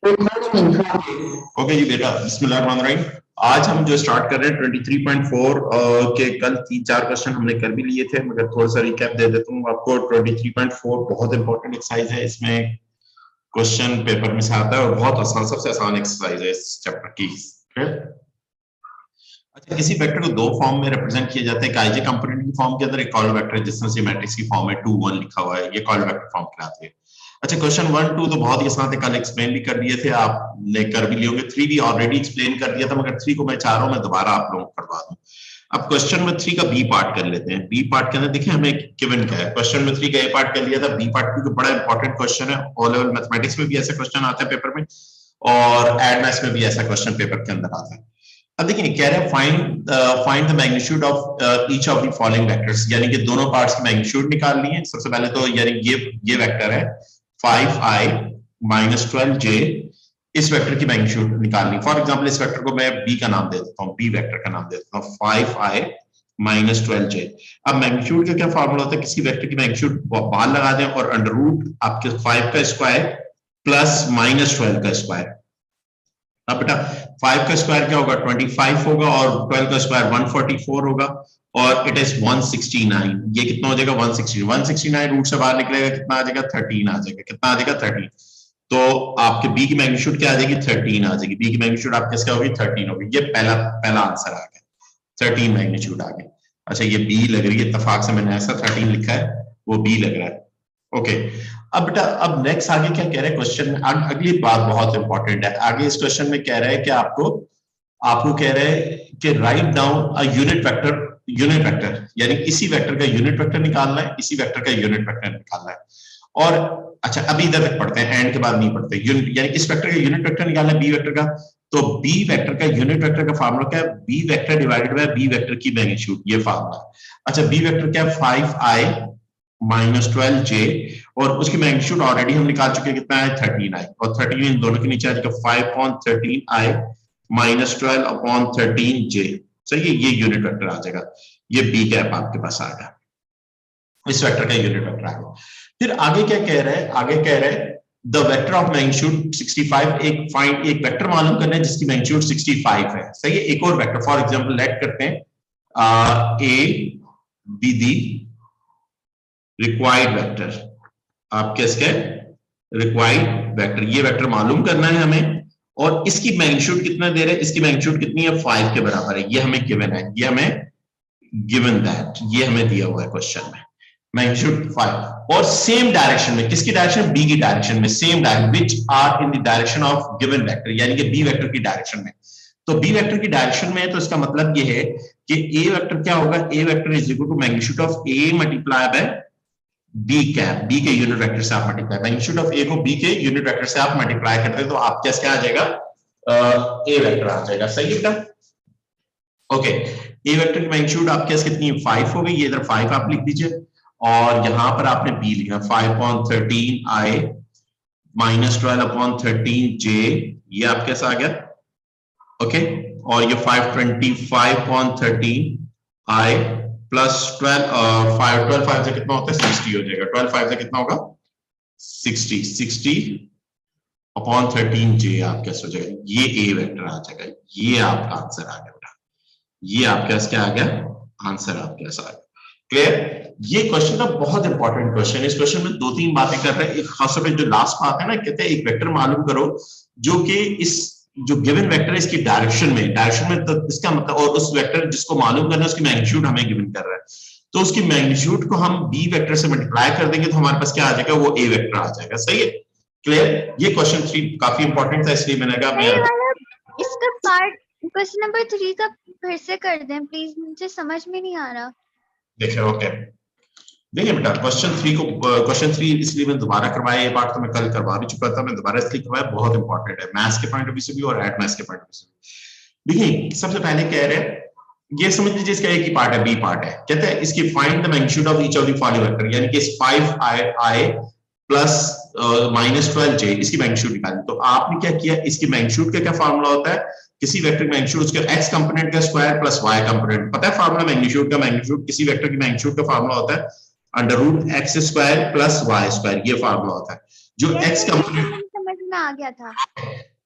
Okay जी बेटा, बिस्मिल्लाहिर्रहमानिर्रहीम। आज हम जो स्टार्ट कर रहे हैं 23.4 के कल 3-4 क्वेश्चन हमने कर भी लिए थे, मगर थोड़ा सा रिकैप दे देता हूँ आपको। 23.4 बहुत इंपॉर्टेंट एक्सरसाइज है। इसमें क्वेश्चन पेपर में से आता है और बहुत आसान, सबसे आसान एक्सरसाइज है इस चैप्टर की। अच्छा, किसी वेक्टर को दो फॉर्म में रिप्रेजेंट किया जाता है। एक आईजे कंपोनेंट की फॉर्म के अंदर, एक कॉलम वेक्टर जिस तरह से मैट्रिक्स की फॉर्म है 2 1 लिखा हुआ है, ये कॉलम वेक्टर फॉर्म कहलाती है। अच्छा, क्वेश्चन 1 2 तो बहुत ही आसान थे, कल एक्सप्लेन भी कर दिए थे, आपने कर भी लिए होंगे। 3 भी ऑलरेडी एक्सप्लेन कर दिया था, मगर 3 को मैं चाह रहा हूं मैं दोबारा आप लोगों को करवा दूं। अब क्वेश्चन में 3 का बी पार्ट कर लेते हैं। बी पार्ट के अंदर देखिए हमें गिवन क्या है। क्वेश्चन में 3 का ए पार्ट कर लिया था, बी पार्ट क्योंकि बड़ा इंपॉर्टेंट क्वेश्चन है। ओ लेवल मैथमेटिक्स में भी ऐसा क्वेश्चन आता है पेपर में, और एड मैथ्स में भी ऐसा क्वेश्चन पेपर के अंदर आता है। अब देखिए कह रहे हैं find the magnitude of each of the following vectors, यानी कि दोनों पार्ट्स की मैग्नीट्यूड निकालनी है। सबसे पहले तो यानी ये वेक्टर है 5i माइनस 12j, इस वेक्टर की मैग्नीट्यूड निकालनी। फॉर एग्जांपल इस वेक्टर को मैं b का नाम दे देता हूं, b वेक्टर का नाम दे देता हूं 5i माइनस 12j। अब मैग्नीट्यूड का क्या फॉर्मूला होता है? किसी वेक्टर की मैग्नीट्यूड बाहर लगा दें और अंडर रूट आपके 5 का स्क्वायर प्लस माइनस 12 का स्क्वायर। अब बेटा 5 का स्क्वायर क्या होगा? 25 होगा, और 12 का स्क्वायर 144 होगा, और इट इज 169। ये कितना हो जाएगा? 169 रूट से बाहर निकलेगा, कितना आ जाएगा? 13 आ जाएगा। कितना आ जाएगा? 13। तो आपके बी की मैग्नीट्यूड क्या आ जाएगी? 13 आ जाएगी। बी की मैग्नीट्यूड आपके क्या होगी? 13 होगी। ये पहला आंसर आ गया, 13 मैग्नीट्यूड आ गया। अच्छा, ये बी लग रही है, इत्तेफाक से मैंने ऐसा 13 लिखा है, वो बी लग रहा है। ओके, अब बेटा अब नेक्स्ट आगे क्या कह रहे हैं क्वेश्चन में? अगली बात बहुत इंपॉर्टेंट है। आगे इस क्वेश्चन में कह रहा है कि आपको कह रहे हैं कि write down a unit vector, यानी इसी वेक्टर का यूनिट वेक्टर निकालना है, इसी वेक्टर का यूनिट वेक्टर निकालना है। और अच्छा, अभी इधर तक पढ़ते हैं, एंड के बाद नहीं पढ़ते। यूनिट यानी इस वेक्टर का यूनिट वेक्टर निकालना है, बी वेक्टर का। तो बी वेक्टर का यूनिट वेक्टर का फार्मूला क्या है? B vector divided by B vector की मैग्नीट्यूड, ये फार्मूला। अच्छा, बी वेक्टर क्या है? 5i माइनस 12j, और उसकी मैग्नीट्यूड ऑलरेडी हम निकाल चुके हैं, कितना है? 13i, और 13 इन दोनों के नीचे आ जाएगा 5/13i माइनस 12/13j। सही है, ये यूनिट वेक्टर आ जाएगा। ये बी कैप आपके पास आ गया, इस वेक्टर का यूनिट वेक्टर आ गया। फिर आगे क्या कह रहे हैं? आगे कह रहे हैं द वेक्टर ऑफ मैग्नीट्यूड 65, एक वेक्टर मालूम करना है जिसकी मैग्नीट्यूड 65 है। सही है, एक और वेक्टर फॉर एग्जांपल लेट करते हैं A be the required vector. आपके इसके रिक्वायर्ड वेक्टर, ये वेक्टर मालूम करना है हमें, और इसकी मैग्नीट्यूड कितना दे रहे हैं? इसकी मैग्नीट्यूड कितनी है? 5 के बराबर है। ये हमें गिवन है, ये हमें गिवन दैट, ये हमें दिया हुआ है क्वेश्चन में, मैग्नीट्यूड 5। और सेम डायरेक्शन में, किसकी डायरेक्शन? बी की डायरेक्शन में। Same direction which are in the direction of given vector, यानी कि बी वेक्टर की डायरेक्शन में। तो बी वेक्टर की डायरेक्शन में है, तो इसका मतलब ये है कि ए वेक्टर क्या होगा? A vector is equal to magnitude of A multiply by B cap, B के यूनिट वेक्टर से आप मल्टीप्लाई, मैग्नीट्यूड ऑफ ए को बी के यूनिट वेक्टर से आप मल्टीप्लाई करते हैं, तो आप क्या आ जाएगा? ए वेक्टर आ जाएगा। सही है बेटा? ओके, ए वेक्टर की मैग्नीट्यूड आपके पास कितनी है? 5 हो गई। ये इधर 5 आप लिख दीजिए, और यहां पर आपने बी लिखा 5/13i माइनस 12/13j, ये आपके पास आ गया। ओके, और ये 525/13i प्लस 12 से कितना होता है? 60 हो जाएगा। 12 से कितना होगा? 60/13j आपके पास हो जाएगा। ये ए वेक्टर आ जाएगा, ये आपका आंसर आ गया बेटा। ये आपके पास क्या आ गया? आंसर आपके पास आ गया। क्लियर? ये क्वेश्चन ना बहुत इंपॉर्टेंट क्वेश्चन है। इस क्वेश्चन में 2-3 बातें कर रहे हैं। एक खासतौर पे जो लास्ट बात है ना, कहते हैं एक वेक्टर मालूम करो जो कि इस जो गिवन वेक्टर है इसकी डायरेक्शन में तो इसका मतलब, और उस वेक्टर जिसको मालूम करना है उसकी मैग्नीट्यूड हमें गिवन कर रहा है, तो उसकी मैग्नीट्यूड को हम बी वेक्टर से मल्टीप्लाई कर देंगे तो हमारे पास क्या आ जाएगा? वो ए वेक्टर आ जाएगा। सही है? क्लियर? ये क्वेश्चन 3 काफी इंपॉर्टेंट था, इसलिए मैंने कहा मैं इसका पार्ट क्वेश्चन नंबर 3 का फिर से कर दें प्लीज, मुझे समझ में नहीं आ रहा। देखिए ओके, देखिए बेटा क्वेश्चन 3 इसलिए मैं दोबारा करवाया। ये पार्ट तो मैं कल करवा भी चुका था, मैं दोबारा इसलिए करवाया, बहुत इंपॉर्टेंट है मैथ्स के पॉइंट ऑफ व्यू से भी और एड मैथ्स के पॉइंट ऑफ व्यू से भी। देखिए सबसे पहले कह रहे हैं, ये समझ लीजिए इसका एक ही पार्ट है, बी पार्ट है। कहते हैं इसकी find the magnitude of each of the following vector, यानी कि इस 5i प्लस माइनस 12j, इसकी मैग्नीट्यूड निकालनी। तो आपने क्या किया? इसकी मैग्नीट्यूड का क्या फार्मूला होता है? किसी वेक्टर की मैग्नीट्यूड उसके x कंपोनेंट का स्क्वायर प्लस y कंपोनेंट। पता है फार्मूला मैग्नीट्यूड का? मैग्नीट्यूड किसी वेक्टर की मैग्नीट्यूड का फार्मूला होता है under root x square plus y square, ये फार्मूला होता है। जो x कंपोनेंट समझ में आ गया था।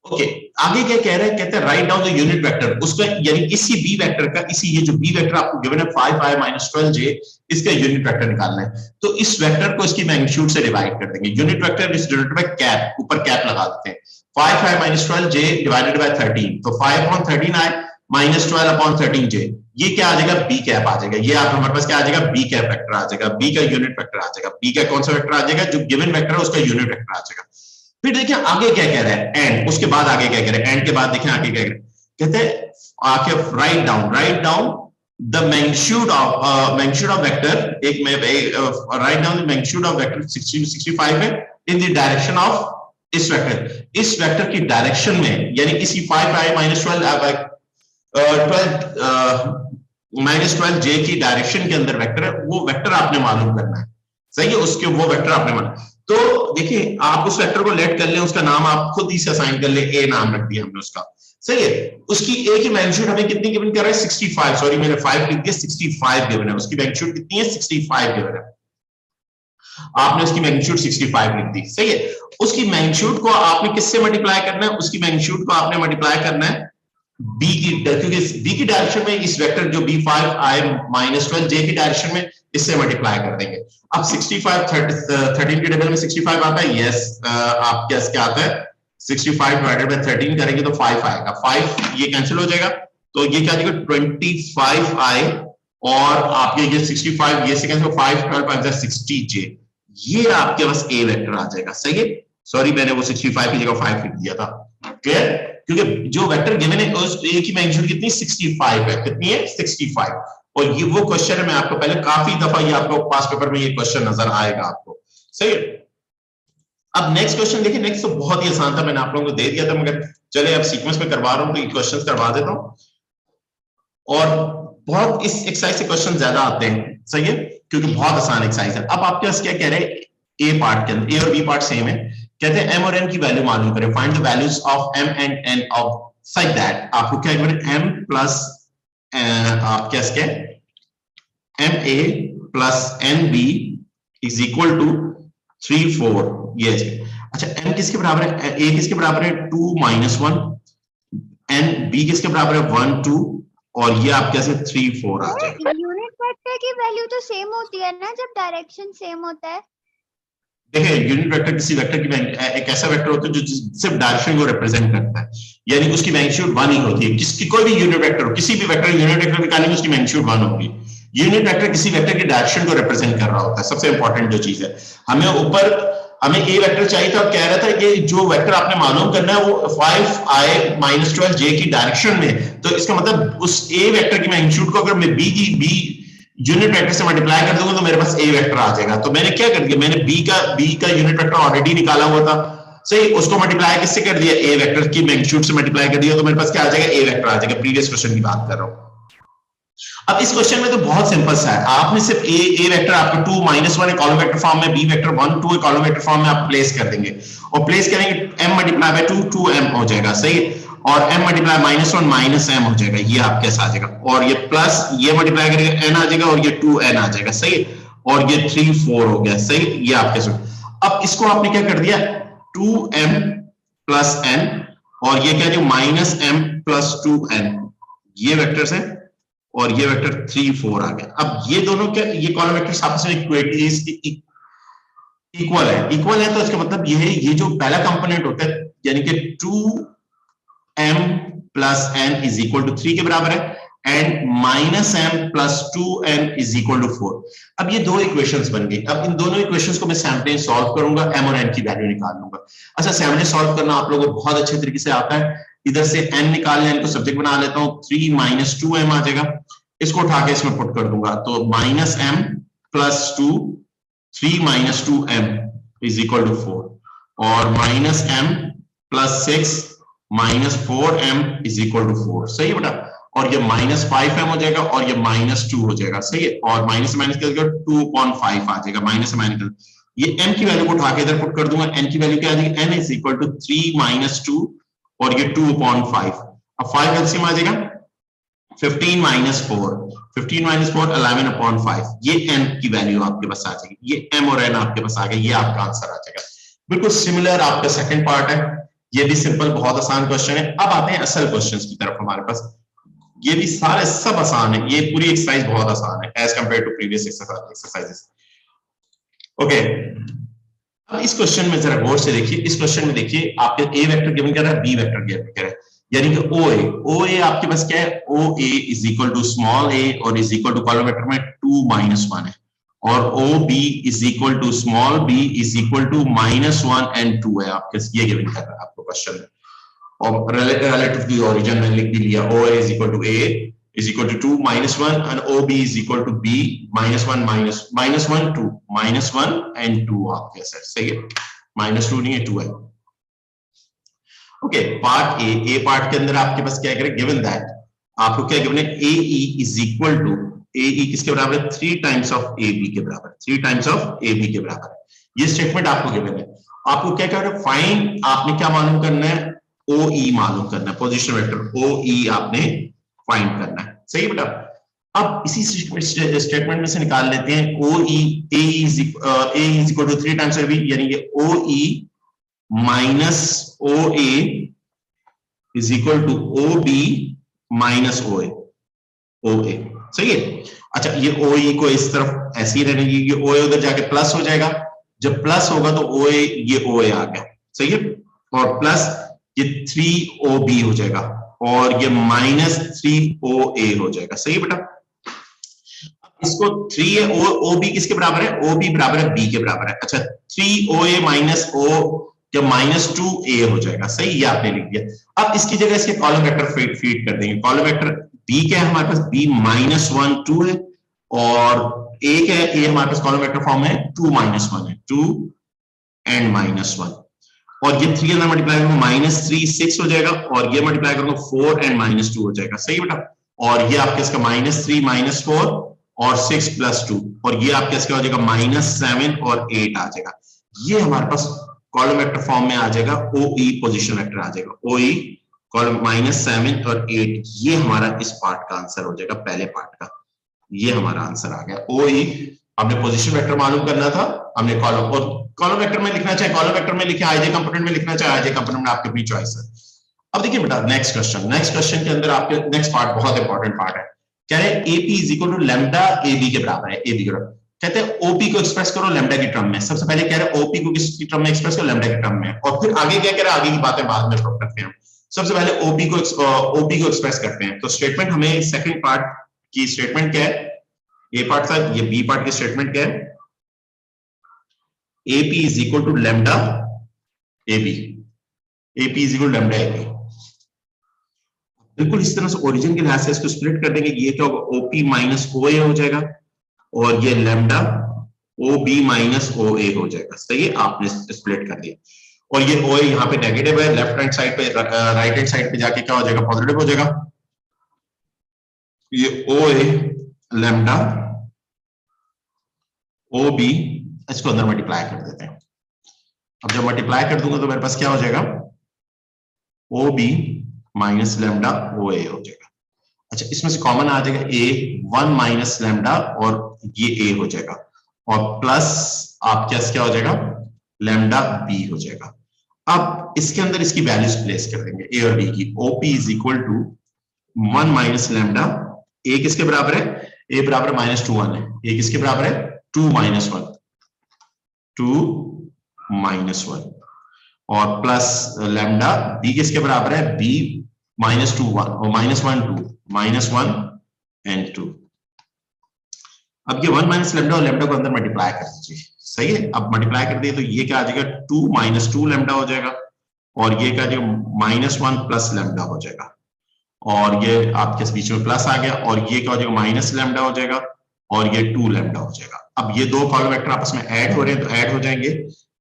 ओके आगे क्या कह रहे हैं, कहते हैं write down the unit vector, उसका यानी इसी बी वेक्टर का, इसी ये जो बी वेक्टर आपको गिवन है 5i - 12j, इसका यूनिट वेक्टर निकालना है। तो इस वेक्टर को इसकी मैग्नीट्यूड से डिवाइड कर देंगे। Unit vector is denoted by cap, ऊपर कैप लगा देते हैं। 5i - 12j डिवाइडेड बाय 13, तो 5/13i - 12/13j, ये क्या आ जाएगा, बी कैप आ जाएगा। ये आप हमारे पास क्या आ जाएगा, बी कैप वेक्टर आ जाएगा, बी का यूनिट वेक्टर आ जाएगा। बी का कौन सा वेक्टर आ जाएगा, जो गिवन वेक्टर है उसका यूनिट वेक्टर आ जाएगा। फिर देखिए आगे क्या कह रहा है, एंड, उसके बाद आगे क्या कह रहा है, एंड के बाद देखिए आगे क्या कह रहा है, कहते हैं आके write down the magnitude of vector, एक में write down the magnitude of vector 65 है इन द डायरेक्शन ऑफ इस वेक्टर की डायरेक्शन में, यानी इसी 5i - 12j की डायरेक्शन के अंदर वेक्टर है, वो वेक्टर आपने मालूम करना है। सही है, उसके वो वेक्टर आपने मालूम। तो देखिए आप उस वेक्टर को लेट कर लें, उसका नाम आप खुद ही से असाइन कर ले, ए नाम रख दिया हमने उसका। सही है, उसकी ए की मैग्नीट्यूड हमें कितनी गिवन कर रहा है, 65, सॉरी मैंने 5 लिख दिया, 65 गिवन है। उसकी मैग्नीट्यूड कितनी है, 65 गिवन है। आपने उसकी मैग्नीट्यूड 65 लिख दी। सही है, उसकी मैग्नीट्यूड को आपने किससे मल्टीप्लाई करना है, उसकी मैग्नीट्यूड को आपने मल्टीप्लाई करना है बी की, क्योंकि बी की डायरेक्शन में इस वेक्टर जो b5i - 12j की डायरेक्शन में, इससे मल्टीप्लाई कर देंगे। अब 65 13 के टेबल में 65 आता है, यस आप क्या आता है, 65 डिवाइडेड बाय 13 करेंगे तो 5 आएगा, 5 ये कैंसिल हो जाएगा, तो ये क्या आ जाएगा 25i, और आपके ये 65 ये से कैंसिल, 5 12 5 60j, ये आपके पास ए वेक्टर आ जाएगा। सही है, सॉरी मैंने वो 65 की जगह 5 लिख दिया था। क्लियर, क्योंकि जो वेक्टर गिवन है उस ए की मैग्नीट्यूड कितनी 65 है, कितनी है 65, और ये वो क्वेश्चन है, मैं आपको पहले काफी दफा ये आपको पास पेपर में ये क्वेश्चन नजर आएगा आपको। सही है, अब नेक्स्ट क्वेश्चन देखिए, नेक्स्ट तो बहुत ही आसान था, मैंने आप लोगों को दे दिया था, मगर चले अब सीक्वेंस में करवा रहा हूं तो ये क्वेश्चन करवा देता हूं, और बहुत इस एक्सरसाइज से क्वेश्चन ज्यादा आते हैं। सही है, क्योंकि बहुत आसान एक्सरसाइज है। अब आपके पास क्या कह रहे हैं, ए पार्ट के अंदर, ए और बी पार्ट सेम है, कहते हैं m और n की वैल्यू मालूम करें, find the values of m and n of such that, आपको क्या करें, m प्लस आप क्या इसके ma plus nb is equal to 3 4, ये अच्छा m किसके बराबर है, a किसके बराबर है 2 - 1, nb किसके बराबर है 1 2, और ये आप कैसे 3 4 आ जाएगा। यूनिट वेक्टर की वैल्यू तो सेम होती है ना जब डायरेक्शन सेम होता है। देखिए यूनिट वेक्टर किसी वेक्टर की एक ऐसा वेक्टर होता है जो सिर्फ डायरेक्शन को रिप्रेजेंट करता है, यानी उसकी मैग्नीट्यूड 1 ही होती है। किसकी कोई भी यूनिट वेक्टर हो, किसी भी वेक्टर यूनिट वेक्टर निकालेंगे उसकी मैग्नीट्यूड 1 होगी। यूनिट वेक्टर किसी वेक्टर की डायरेक्शन को रिप्रेजेंट कर रहा होता है, सबसे इंपॉर्टेंट जो चीज है। हमें ए वेक्टर चाहिए था, कह रहा था कि जो वेक्टर आपने मालूम करना है वो 5i - 12j की डायरेक्शन में, तो इसका मतलब उस ए वेक्टर की मैग्नीट्यूड को अगर मैं बी यूनिट वेक्टर से मल्टीप्लाई कर दूंगा तो मेरे पास ए वेक्टर आ जाएगा। तो मैंने क्या कर दिया, मैंने बी का यूनिट वेक्टर ऑलरेडी निकाला हुआ था, सही, उसको मल्टीप्लाई किससे कर दिया, ए वेक्टर की मैग्नीट्यूड से मल्टीप्लाई कर दिया, तो मेरे पास क्या आ जाएगा, ए वेक्टर आ जाएगा। प्रीवियस क्वेश्चन की बात कर रहा हूं। अब इस क्वेश्चन में तो बहुत सिंपल सा है, आपने सिर्फ ए वेक्टर आपको 2 - 1 एक कॉलम वेक्टर फॉर्म में, बी वेक्टर 1 2 एक कॉलम वेक्टर फॉर्म में आप प्लेस कर देंगे, और प्लेस करेंगे m मल्टीप्लाई बाय 2 2m हो जाएगा। सही, और m मल्टीप्लाई -1 -m हो जाएगा, ये आपके साथ आ जाएगा, और ये प्लस ये मल्टीप्लाई करेंगे n आ जाएगा, और ये 2n आ जाएगा। सही, और ये 3 4 हो गया। सही, ये आपके साथ। अब इसको आपने क्या कर दिया 2m प्लस n, और ये क्या है -m प्लस 2n, ये वेक्टर्स है, और ये वेक्टर 3 4 आ गया। अब ये दोनों क्या, ये कॉलम वेक्टर्स आपस में इक्वल है, तो इसका मतलब ये है, ये जो पहला कंपोनेंट होता है यानी कि 2m plus n is equal to 3 के बराबर है, and -m plus 2n is equal to 4। अब ये दो इक्वेशंस बन गई। अब इन दोनों इक्वेशंस को मैं सैम्पलिंग सॉल्व करूंगा, m और n की वैल्यू निकाल लूंगा। अच्छा, सैम्पलिंग सॉल्व करना आप लोगों को बहुत अच्छे तरीके से आता है। इधर से n निकालने, n को सब्जेक्ट बना लेता हूं, 3 - 2m आ जाएगा, इसको उठा के इसमें पुट कर दूंगा, तो -m plus 2 3 - 2m is equal to 4, और -m plus 6 -4m is equal to 4। सही है बेटा, और ये -5m हो जाएगा, और ये -2 हो जाएगा। सही है, और माइनस से माइनस कर 2/5 आ जाएगा, माइनस से माइनस। ये m की वैल्यू को उठा के इधर पुट कर दूंगा, n की वैल्यू क्या आ जाएगी, n इज इक्वल टू 3 - 2, और ये 2/5। अब 5 एलसीएम आ जाएगा 15 - 4, 15 - 4 11/5, ये n की वैल्यू आपके पास आ जाएगी। ये m और n आपके पास आ गया, ये आपका आंसर आ जाएगा। बिल्कुल सिमिलर आपका सेकंड पार्ट है, ये भी सिंपल, बहुत आसान क्वेश्चन है। अब आते हैं असल क्वेश्चंस की तरफ हमारे पास। ये भी सारे सब आसान है, ये पूरी एक्सरसाइज बहुत आसान है as compare to previous exercises. Okay, अब इस क्वेश्चन में जरा गौर से देखिए। इस क्वेश्चन में देखिए, आपके ए वेक्टर गिवन कर रहा है, बी वेक्टर गिवन कर रहा है, यानी कि ओ ए आपके पास क्या है, O A is equal to small a और is equal to column vector में 2 - 1 है, और O B is equal to small b is equal to -1 and 2 है आपके, ये गिवन कर रहा है आपको क्वेश्चन में। और रिलेटिव टू ओरिजिन मैंने लिख भी लिया, O A is equal to A is equal to 2 - 1 and OB is equal to B -1 -1 2 -1 and 2 आपके ऐसे सही है, -2 नहीं है 2 है। ओके, पार्ट ए पार्ट के अंदर आपके पास क्या है, गिवन दैट आपको क्या गिवन है, AE is equal to AE किसके बराबर है, 3 times of AB के बराबर, 3 times of AB के बराबर है। ये स्टेटमेंट आपको गिवन है। आपको क्या कह रहा है, फाइंड, आपने क्या मालूम करना है, OE मालूम करना है, पोजीशन वेक्टर OE आपने फाइंड करना है, सही बेटा। अब इसी स्टेटमेंट में से निकाल लेते हैं OE A is equal to 3 times AB, यानी कि OE minus OA is equal to OB minus OA, सही है। अच्छा, ये OE को इस तरफ ऐसे ही रहने दीजिए, OA उधर जाके प्लस हो जाएगा, जब प्लस होगा तो OA, ये OA आ गया, सही है, और प्लस ये 3OB हो जाएगा और ये -3OA हो जाएगा, सही है बेटा। इसको 3 है, OB किसके बराबर है, OB बराबर है B के बराबर है। अच्छा, 3OA minus O या -2A हो जाएगा, सही, ये आपने लिख दिया। अब इसकी जगह इसके कॉलम वेक्टर फीड कर देंगे। कॉलम वेक्टर B क्या है हमारे पास, B -1 2 है, और A क्या है, A हमारे पास कॉलम वेक्टर फॉर्म है 2 - 1 है, 2 and -1, और ये 3 अंदर मल्टीप्लाई करूंगा -3 6 हो जाएगा, और ये मल्टीप्लाई करूंगा 4 and -2 हो जाएगा, सही बेटा। और ये आपके इसका -3 -4 और 6 + 2, और ये आपके इसका हो जाएगा -7 और 8 आ जाएगा। ये हमारे पास कॉलम वेक्टर फॉर्म में आ जाएगा, OE पोजीशन वेक्टर आ जाएगा, OE कॉलम -7 और 8, ये हमारा इस पार्ट का आंसर हो जाएगा, पहले पार्ट का, ये हमारा आंसर आ गया। OE हमने पोजीशन वेक्टर मालूम करना था, हमने कॉलम, और कॉलम वेक्टर में लिखना चाहे कॉलम वेक्टर में लिखे, आईजे कंपोनेंट में लिखना चाहे आईजे कंपोनेंट में, आपकी अपनी चॉइस है। अब देखिए बेटा, नेक्स्ट क्वेश्चन के अंदर आपके नेक्स्ट पार्ट बहुत इंपॉर्टेंट पार्ट है। कह रहे हैं AP is equal to lambda AB के बराबर है, AB के बराबर, कहते हैं OP को एक्सप्रेस करो लैम्डा की टर्म में। सबसे पहले कह रहे हैं OP को किसकी टर्म में एक्सप्रेस करो, लैम्डा की टर्म में, और फिर आगे क्या कह रहे हैं, आगे की बातें बाद में करते हैं। सबसे पहले OP को एक्सप्रेस करते हैं। तो स्टेटमेंट हमें सेकंड पार्ट की स्टेटमेंट क्या है, A पार्ट था, ये B पार्ट की स्टेटमेंट क्या है, AP is equal to lambda AB, AP is equal to lambda AB। बिल्कुल इस तरह से ओरिजिन के लिहाज से इसको स्प्लिट कर देंगे, ये क्या होगा, OP minus OA हो जाएगा, और ये लैम्डा OB minus OA हो जाएगा, सही है, आपने स्प्लिट कर दिया। और ये OA यहाँ पे नेगेटिव है, लेफ्ट हैंड साइड पे, राइट हैंड साइड पे जाके क्या हो जाएगा, पॉजिटिव हो जाएगा। ये OA लैम्डा OB, इसको अंदर मल्टीप्लाई कर देते हैं। अब जब मल्टीप्लाई कर दूंगा तो मेरे पास क्या हो जाएगा, OB माइनस लैम्डा OA हो जाएगा। अच्छा, इसमें से कॉमन आ जाएगा A 1 माइनस लैम्डा, और ये A हो जाएगा, और प्लस आपके पास क्या हो जाएगा, लैम्डा B हो जाएगा। अब इसके अंदर इसकी वैल्यूज प्लेस कर देंगे A और B की। OP is equal to 1 minus lambda, A किसके बराबर है, A बराबर -2 1 है, A किसके बराबर है, 2 - 1, 2 - 1, और प्लस लैम्डा B किसके बराबर है, B -2 1 और -1 2, -1 and 2। अब ये 1 माइनस लैम्डा और लैम्डा को अंदर मल्टीप्लाई कर दीजिए, सही है। अब मल्टीप्लाई कर दिए तो ये क्या आ जाएगा, 2 - 2 लैम्डा हो जाएगा, और ये क्या आ जाएगा, -1 प्लस लैम्डा हो जाएगा, और ये आपके बीच में प्लस आ गया, और ये क्या हो जाएगा, माइनस लैम्डा हो जाएगा, और ये 2 लैम्डा हो जाएगा। अब ये दो कॉलम वेक्टर आपस में ऐड हो रहे हैं, तो ऐड हो जाएंगे,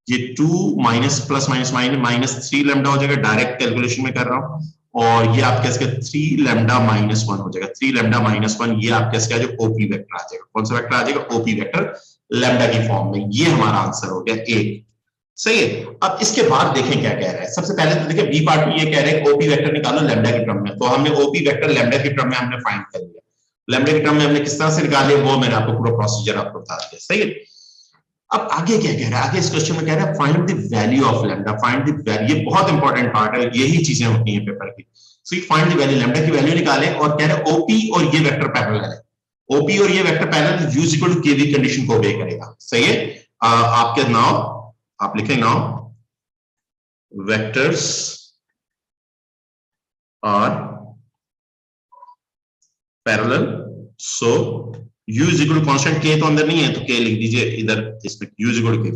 ये 2 माइनस प्लस माइनस 3 लैम्डा हो जाएगा, डायरेक्ट कैलकुलेशन में कर रहा हूं, और ये आपके इसके 3 लैम्डा -1 हो जाएगा, 3 लैम्डा -1, ये आपके इसका जो OP वेक्टर आ जाएगा। कौन सा वेक्टर आ जाएगा, OP वेक्टर लैम्डा की फॉर्म में। ये हमारा आंसर हो गया A, सही है। अब इसके बाद देखें क्या कह रहा है। सबसे पहले तो देखिए B पार्ट में ये कह रहे हैं OP वेक्टर निकालो लैम्डा की टर्म में, तो हमने OP वेक्टर लैम्डा की टर्म में हमने फाइंड कर लिया। लैम्डा की टर्म में हमने किस तरह से निकाले, वो मैंने आपको पूरा प्रोसीजर आपको बता दिया, सही है। अब आगे क्या कह रहा है, आगे इस क्वेश्चन में कह रहा है find the value of lambda, find the value, ये बहुत इंपॉर्टेंट पार्ट है, यही चीजें होती हैं पेपर की। So find the value, lambda की वैल्यू निकाले और कह रहा है ओपी और ये वेक्टर पैरेलल है, ओपी और ये vector parallel u equal to KV condition को ओबे करेगा। सही है, आपके नाउ आप लिखें now vectors are parallel, so u is equal to constant k तो अंदर नहीं है तो k लिख दीजिए इधर इसमें u is equal to k।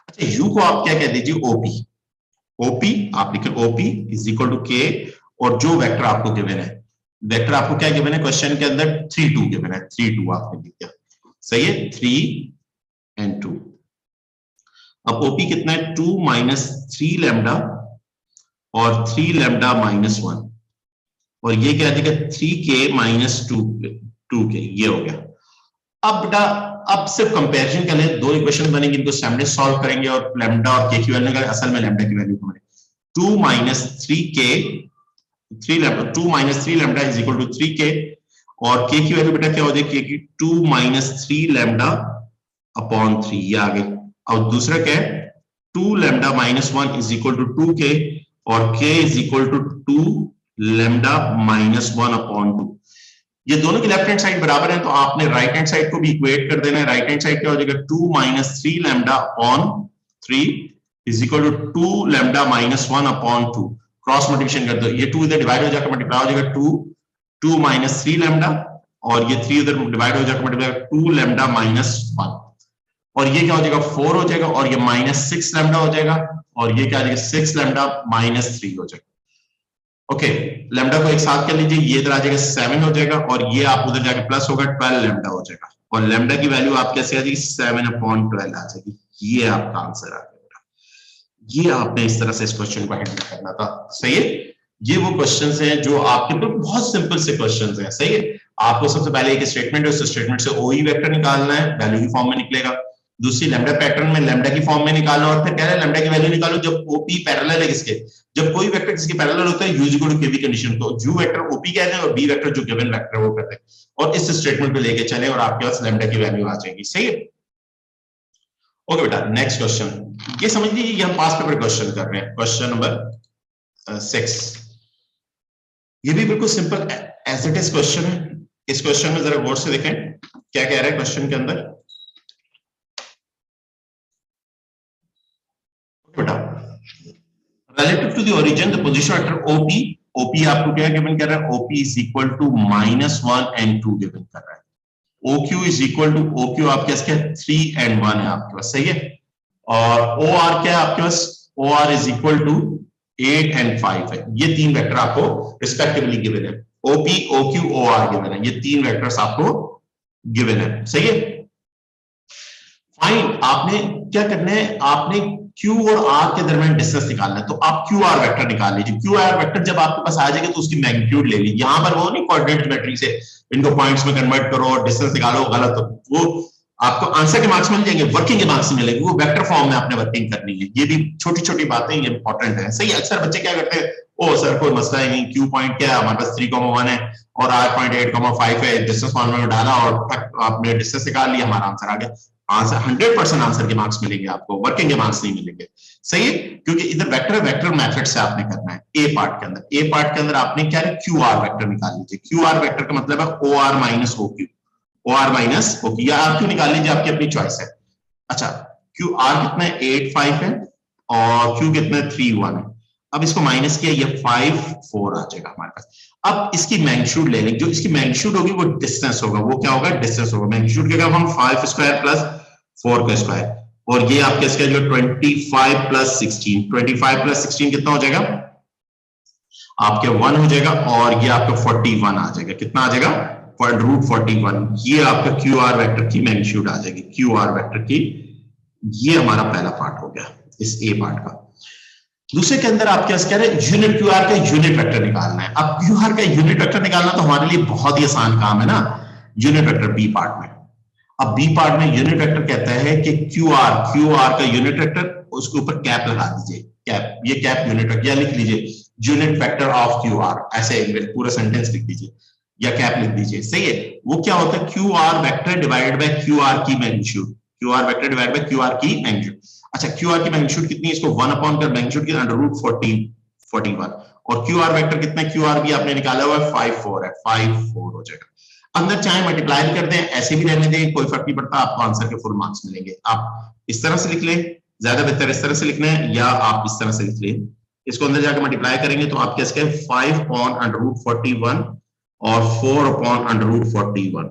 अच्छा u को आप क्या कह दीजिए op, op आप लिखें op is equal to k, और जो वेक्टर आपको गिवन है, वेक्टर आपको क्या गिवन है क्वेश्चन के अंदर 3 2 गिवन है, 3 2 आपने लिख दिया। सही है, 3 and 2। अब op कितना है 2 माइनस 3 लैम्डा और 3 लैम्डा माइनस 1, और ये क्या देगा 3k माइनस 2k, ये हो गया। अब बेटा अब सिर्फ कंपैरिजन के लिए दो इक्वेशन बनेंगे, इनको सैमने सॉल्व करेंगे और लैम्डा और के की वैल्यू निकालें, असल में लैम्डा की वैल्यू हमारे 2 माइनस 3k, 3 लैम्डा 2 माइनस 3 लैम्डा इज इक्वल टू 3k, और k की वैल्यू बेटा क्या हो जाएगी k की 2 माइनस 3 लैम्डा अपॉन 3, ये आ गई। और दूसरा क्या है 2 लैम्डा minus 1 is equal to 2k, और k इज इक्वल टू 2 लैम्डा माइनस 1 अपॉन 2। ये दोनों की लेफ्ट हैंड साइड बराबर है तो आपने राइट हैंड साइड को भी इक्वेट कर देना है। राइट हैंड साइड क्या हो जाएगा 2 माइनस 3 लैम्डा अपॉन 3 इज इक्वल टू 2 लैम्डा माइनस 1 अपॉन 2। क्रॉस मल्टीप्लिकेशन कर दो, ये 2 इधर डिवाइड हो जाकर मल्टीप्लाई हो जाएगा 2 माइनस 3 लैम्डा, और ये 3 इधर डिवाइड हो जाकर मल्टीप्लाई 2 लैम्डा माइनस 1, और ये क्या हो जाएगा 4 हो जाएगा, और ये माइनस 6 लैम्डा हो जाएगा, और ये क्या हो जाएगा 6 लैम्डा माइनस 3 हो जाएगा। ओके, लैम्डा को एक साथ कर लीजिए, ये इधर आ जाएगा 7 हो जाएगा, और ये आप उधर जाके प्लस होगा 12 लैम्डा हो जाएगा, और लैम्डा की वैल्यू आप कैसे आ जाएगी 7/12 आ जाएगी। ये आपका आंसर आ गया। ये आपने इस तरह से इस क्वेश्चन को हैंडल करना था। सही है, ये वो क्वेश्चंस हैं जो आपके पर बहुत सिंपल से क्वेश्चंस हैं। सही है, आपको सबसे पहले एक स्टेटमेंट है, उस स्टेटमेंट से ओई वेक्टर निकालना है, वैल्यू की फॉर्म में निकलेगा। दूसरी लैम्डा पैटर्न में लैम्डा की फॉर्म में निकालना, और फिर कह रहा है लैम्डा की वैल्यू निकालो जब ओपी पैरेलल है किसके, जब कोई वेक्टर किसके पैरेलल होता है, u equal to KV condition को u वेक्टर ओपी कहते हैं और b वेक्टर जो गिवन वेक्टर वो कहते हैं, और इस स्टेटमेंट पे लेके चले और आपके पास लैम्डा की वैल्यू आ जाएगी। सही है, ओके बेटा नेक्स्ट क्वेश्चन, ये समझ लीजिए ये हम पास पेपर क्वेश्चन कर रहे हैं, क्वेश्चन नंबर 6। ये भी बिल्कुल simple as it is question है। इस क्वेश्चन में जरा गौर से देखें क्या कह रहा है क्वेश्चन के अंदर। बेटा relative to the origin the position vector OP, OP आपको क्या गिवन कर रहा है, OP is equal to -1 and 2 given कर रहा है। OQ is equal to OQ आपके पास क्या 3 and 1 है आपके पास। सही है, और OR क्या है आपके पास, OR is equal to 8 and 5 है। ये तीन वेक्टर आपको रिस्पेक्टिवली गिवन है, OP OQ OR गिवन है, ये तीन वेक्टर्स आपको गिवन है। सही है, फाइन आपने क्या करना है, आपने Q और R के दरमियान डिस्टेंस निकालना है, तो आप QR वेक्टर निकाल लीजिए। QR वेक्टर जब आपके पास आ जाएगा तो उसकी मैग्नीट्यूड ले लीजिए। यहां पर वो नहीं कोऑर्डिनेट ज्योमेट्री से इनको पॉइंट्स में कन्वर्ट करो और डिस्टेंस निकालो, गलत हो, वो आपको आंसर के मार्क्स मिल जाएंगे, वर्किंग के मार्क्स मिलेंगे, वो वेक्टर फॉर्म में आपने वर्किंग करनी है। ये भी छोटी छोटी बातें ये इंपॉर्टेंट है। सही, अक्सर बच्चे क्या करते हैं, ओ सर कोई मसला ही नहीं, Q पॉइंट क्या है हमारे पास 3,1 है और R पॉइंट 8,5 है, डिस्टेंस फॉर्मूला में डाला और आपने डिस्टेंस निकाल लिया, हमारा आंसर आ गया। आंसर 100% आंसर के मार्क्स मिलेंगे आपको, वर्किंग के मार्क्स नहीं मिलेंगे। सही है, क्योंकि इधर वेक्टर मेथड से आपने करना है। ए पार्ट के अंदर आपने क्या है QR वेक्टर निकाल लीजिए। QR वेक्टर का मतलब है OR minus OQ, OR minus OQ, या RQ निकाल लीजिए, आपकी अपनी चॉइस है। अच्छा QR कितना है 8 5 है और Q कितना है 3 1 है। अब इसको माइनस किया, ये 5 4 आ जाएगा हमारे पास। अब इसकी मैग्नीट्यूड ले लेंगे, जो इसकी मैग्नीट्यूड होगी वो डिस्टेंस होगा, वो क्या होगा डिस्टेंस होगा। मैग्नीट्यूड क्या हम 5 स्क्वायर प्लस 4 का स्क्वायर, और ये आपके इसका जो 25 प्लस 16, 25 प्लस 16 कितना हो जाएगा आपके 1 हो जाएगा, और ये आपका 41 आ जाएगा। कितना आ जाएगा √41। ये आपका QR वेक्टर की मैग्नीट्यूड आ जाएगी, QR वेक्टर की। ये हमारा पहला पार्ट हो गया इस ए पार्ट का। दूसरे के अंदर आप क्या कह रहे हैं, यूनिट QR का यूनिट वेक्टर निकालना है। अब QR का यूनिट वेक्टर निकालना तो हमारे लिए बहुत ही आसान काम है ना, यूनिट वेक्टर बी पार्ट में। अब बी पार्ट में यूनिट वेक्टर कहता है कि QR का यूनिट वेक्टर, उसके ऊपर कैप लगा दीजिए, कैप, ये कैप यूनिट वेक्टर, या लिख लीजिए यूनिट वेक्टर ऑफ QR, ऐसे पूरा सेंटेंस लिख दीजिए या कैप लिख दीजिए। सही है, वो क्या होता है QR vector divided bye QR की magnitude. QR vector divide by QR की मैग्नीट्यूड। अच्छा QR की मैग्नीट्यूड कितनी है, इसको 1 अपॉन कर मैग्नीट्यूड की √41 और QR वेक्टर कितना है, QR भी आपने निकाला हुआ है 54 है, 54 हो जाएगा। अंदर चाहे मल्टीप्लाई भी कर दें, ऐसे भी रहने दें, कोई फर्क नहीं पड़ता, आपको आंसर के फुल मार्क्स मिलेंगे। आप इस तरह से लिख लें, ज्यादा बेहतर इस तरह से लिखना है, या आप इस तरह से लिख लें, इसको अंदर जाकर मल्टीप्लाई करेंगे तो आप कैसे 5 अपॉन √41 और 4 अपॉन √41,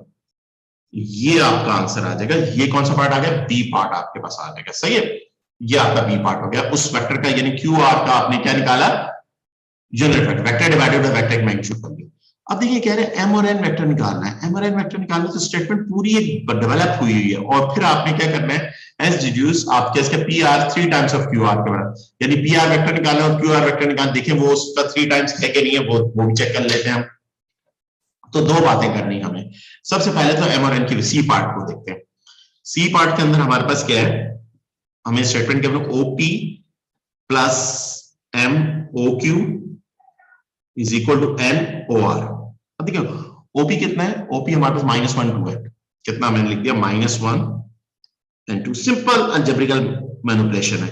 ये आपका आंसर आ जाएगा। ये कौन सा पार्ट आ गया, बी पार्ट आपके पास आ जाएगा, सही है, ये आपका बी पार्ट हो गया उस वेक्टर का, यानी QR का आपने क्या निकाला, unit vector, vector divided by vector की मैग्नीट्यूड कर दी। अब देखिए कह रहे हैं M और N वेक्टर निकालना है, M और N वेक्टर निकालना है तो स्टेटमेंट पूरी एक डेवलप हुई हुई है, और फिर आपने क्या करना है, एस डिड्यूस आपके इसके PR 3 टाइम्स ऑफ QR के बराबर, यानी PR वेक्टर निकालना और QR वेक्टर निकालना, देखें वो उसका 3 टाइम्स है कि नहीं है, वो भी चेक कर लेते हैं हम। तो दो बातें करनी है हमें, सबसे पहले तो M और N की सी पार्ट को देखते हैं। सी पार्ट के अंदर हमारे पास क्या है, हमें स्टेटमेंट के अंदर OP plus MOQ is equal to NOR। अब देखिए OP कितना है, OP हमारे पास -1 2 है, कितना मैंने लिख दिया -1 and 2, सिंपल अलजेब्रिकल मैनिपुलेशन है।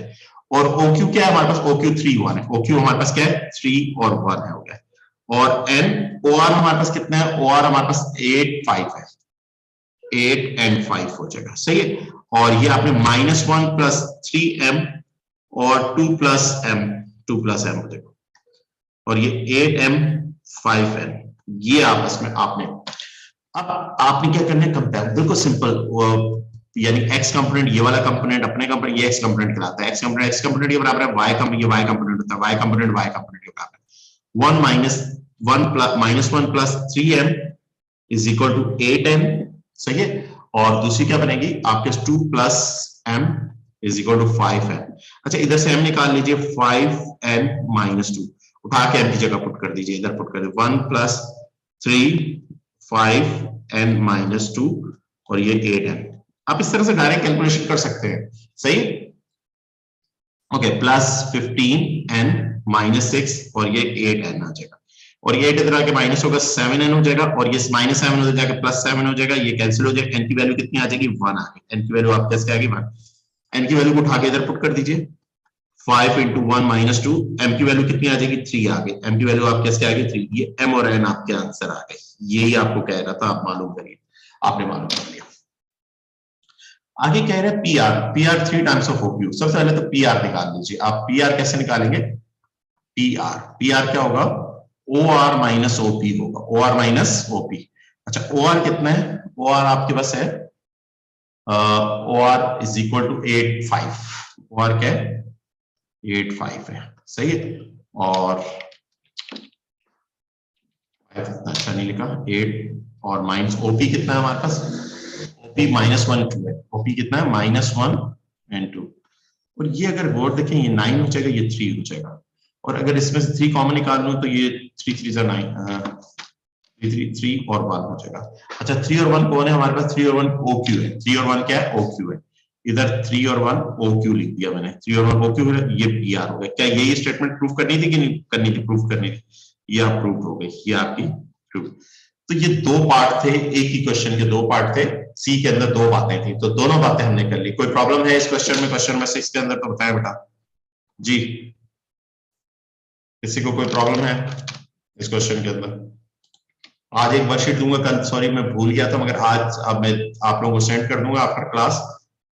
और OQ क्या है हमारे पास, OQ 3 1 है, OQ हमारे पास क्या है 3 और 1 है हो गया। और NOR हमारे पास कितना है, OR हमारे पास 8 5 है, 8 and 5 हो जाएगा, सही है। और ये आपने -1 प्लस 3M और 2 प्लस M हो जाएगा, और ये 8M 5N, ये आपस में आपने, अब आपने क्या करना है, कंपेयर, बिल्कुल सिंपल, यानी x कंपोनेंट ये वाला कंपोनेंट अपने कंपोनेंट, ये x कंपोनेंट कहलाता है, x कंपोनेंट के बराबर है, y कंपोनेंट ये y कंपोनेंट होता है, y कंपोनेंट के बराबर है। 1 plus 3M is equal to 8M, सही है। और दूसरी क्या बनेगी आपके 2 plus M is equal to 5M। अच्छा इधर से M निकाल लीजिए, 5N - 2 उठा के M की जगह पुट कर दीजिए, इधर पुट कर दीजिए, 1 प्लस 3 5N - 2 और ये 8N। आप इस तरह से डायरेक्ट कैलकुलेशन कर सकते हैं, सही। ओके, प्लस 15N - 6 और ये 8N आ जाएगा, और ये 8 इधर आके माइनस होगा 7N हो जाएगा, और ये -7 हो जाएगा +7 हो जाएगा, ये कैंसिल हो जाएगा। N की वैल्यू कितनी आ जाएगी, 1 आ गई। N की वैल्यू आप कैसे आ गई 1, N की वैल्यू को उठा के इधर पुट कर दीजिए, 5 × 1 - 2, M की वैल्यू कितनी आ जाएगी 3 आ गई, M की वैल्यू आप कैसे आ गई 3, ये M और N आपके आंसर आ गए। यही आपको कह रहा था, आप मालूम करिए, आपने मालूम कर लिया। आगे कह रहे हैं PR 3 टाइम्स ऑफ OQ। सबसे पहले तो PR निकाल लीजिए। आप PR कैसे निकालेंगे, PR क्या होगा, OR - OP होगा, OR - OP। अच्छा OR कितना है, OR आपके पास है OR is equal to 8 5, OR क्या है 8 5 है, सही है। और अच्छा नहीं लिखा 8 और माइनस OP कितना है हमारे पास, OP -1 2 है, OP कितना है -1 and 2। और ये अगर बोर्ड देखें ये 9 हो जाएगा, ये 3 हो जाएगा, और अगर इसमें से 3 कॉमन निकाल लूं तो ये 3 3 जा 9, 3 और 1 हो जाएगा। अच्छा 3 और 1 कौन है हमारे पास, 3 और 1 OQ है, 3 और 1 क्या है OQ है, इधर 3 और 1 OQ लिख दिया मैंने, 3 और 1 OQ है, ये PR हो गया। क्या यही स्टेटमेंट प्रूफ करनी थी कि नहीं करनी थी, प्रूफ करनी थी, ये आप प्रूफ हो गई, ये आपकी प्रूफ। तो ये दो पार्ट थे, एक ही क्वेश्चन के दो पार्ट थे, सी के अंदर दो बातें थी, तो दोनों बातें हमने कर ली। कोई प्रॉब्लम है इस क्वेश्चन में 6 के अंदर तो बताएं बेटा जी, किसी को कोई प्रॉब्लम है इस क्वेश्चन के अंदर। आज एक वर्कशीट दूंगा, कल सॉरी मैं भूल गया था, मगर आज अब मैं आप लोगों को सेंड कर दूंगा आफ्टर क्लास,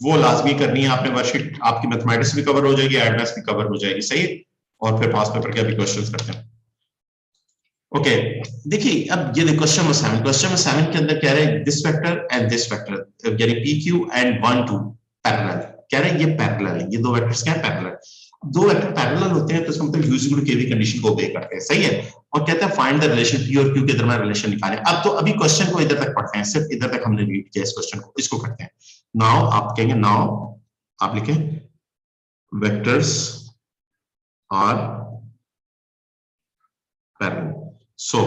वो लाजमी करनी है आपने वर्कशीट, आपकी मैथमेटिक्स भी कवर हो जाएगी, एडवांस भी कवर हो जाएगी, सही है। और फिर पास पेपर के अभी क्वेश्चंस करते हैं। ओके देखिए अब ये क्वेश्चन नंबर 7 के अंदर कह रहे हैं this vector and this vector, यानी PQ एंड 1 2 पैरेलल, कह रहे हैं ये पैरेलल है, ये दो वेक्टर्स क्या है पैरेलल। दो वेक्टर पैरेलल होते हैं तो इसका मतलब यूज इक्वल केवी कंडीशन को ओबे करते हैं, सही है। और कहते हैं फाइंड द रिलेशन P और Q के दरमियान रिलेशन निकालें। अब तो अभी क्वेश्चन को इधर तक पढ़ते हैं, सिर्फ इधर तक हमने रीड किया इस क्वेश्चन को, इसको करते हैं। नाउ आप कहेंगे, नाउ आप लिखें vectors are parallel, so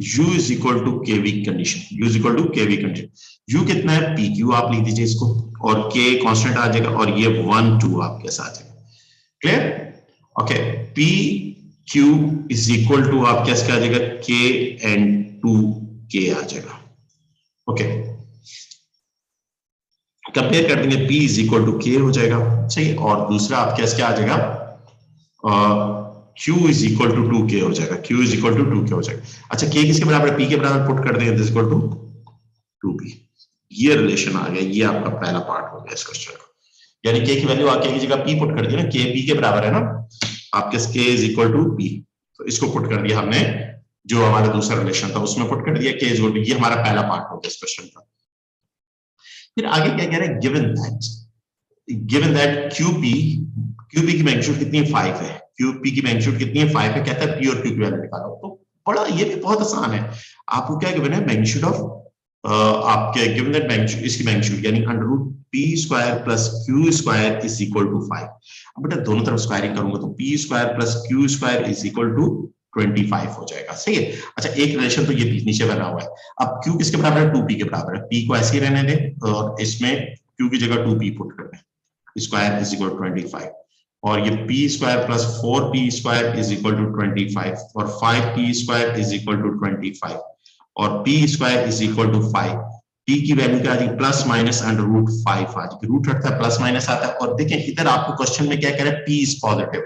u is equal to kv condition, u is equal to kv condition, u कितना है pq आप लिख दीजिए इसको, और k कांस्टेंट आ जाएगा, और ये 1 2 आपके साथ है, clear. Okay pq is equal to आप कैसे आ जाएगा k and 2k आ जाएगा। ओके कंपेयर कर देंगे, P is equal to K हो जाएगा, सही है। और दूसरा आपके पास क्या आ जाएगा, Q is equal to 2K हो जाएगा, Q is equal to 2K हो जाएगा। अच्छा, K किसके बराबर है, P के बराबर पुट कर देंगे, दिस इक्वल टू 2P। ये रिलेशन आ गया, ये आपका पहला पार्ट हो गया इस क्वेश्चन का। यानी K की वैल्यू आके की जगह P पुट कर दी ना, K P के बराबर है ना, आपके K is equal to P, तो इसको पुट कर दिया हमने, जो हमारा दूसरा रिलेशन था उसमें पुट कर दिया K इज इक्वल टू, ये हमारा पहला पार्ट हो गया इस क्वेश्चन का। फिर आगे क्या कह रहा है, गिवन दैट QP की मैग्नीट्यूड कितनी है, 5 है, QP की मैग्नीट्यूड कितनी है, 5 है, कहता है P और Q की वैल्यू निकालो। तो बड़ा, ये भी बहुत आसान है, आपको क्या गिवन है, मैग्नीट्यूड ऑफ आपके गिवन दैट मैग्नीट्यूड, इसकी मैग्नीट्यूड यानी under root P square plus Q square is equal to 5। अब बेटा दोनों तरफ स्क्वायरिंग करूंगा तो P square plus Q square is equal to 25 हो जाएगा, सही है। अच्छा, एक रिलेशन तो ये बीच नीचे बना हुआ है। अब Q किसके बराबर है, 2P के बराबर है, P को ऐसे ही रहने दें और इसमें Q की जगह 2P पुट कर दें, स्क्वायर इज इक्वल टू 25, और ये P square plus 4P square is equal to 25, और 5P square is equal to 25, और P square is equal to 5। P की वैल्यू क्या आ जाएगी, प्लस माइनस अंडर रूट 5 आ जाएगी, रूट हटता है प्लस माइनस आता है। और देखें इधर आपको क्वेश्चन में क्या कह रहा है, P इज पॉजिटिव,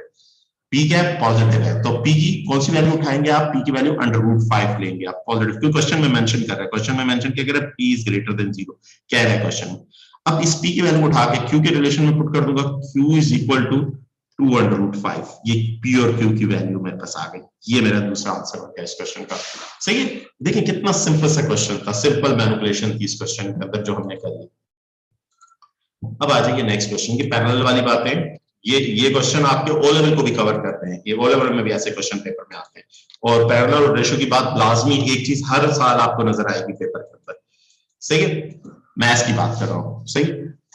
P क्या है, पॉजिटिव है, तो P की कौन सी वैल्यू उठाएंगे आप, P की वैल्यू अंडर रूट 5 लेंगे आप, पॉजिटिव, क्योंकि क्वेश्चन में मेंशन कर रहा है, क्वेश्चन में मेंशन क्या कर रहा है, P इज ग्रेटर देन 0 कह रहा है क्वेश्चन में। अब इस P की वैल्यू उठा के Q के रिलेशन में पुट कर दूंगा, Q is equal to 2 under root 5, ये P और Q की वैल्यू मेरे पास आ गई, ये मेरा दूसरा आंसर हो गया इस क्वेश्चन का, सही है। देखिए कितना सिंपल सा क्वेश्चन था, सिंपल मैनिपुलेशन थी इस क्वेश्चन के अंदर जो हमने करी। अब आ जाइए नेक्स्ट क्वेश्चन की पैरेलल वाली बातें। ये क्वेश्चन आपके ओ लेवल को भी कवर करते हैं, ये ओ लेवल में भी ऐसे क्वेश्चन पेपर में आते हैं, और पैरेलल और रेशियो की बात लाजमी एक चीज हर साल आपको नजर आएगी पेपर के अंदर, सही है। मैथ्स की बात कर रहा हूं, सही।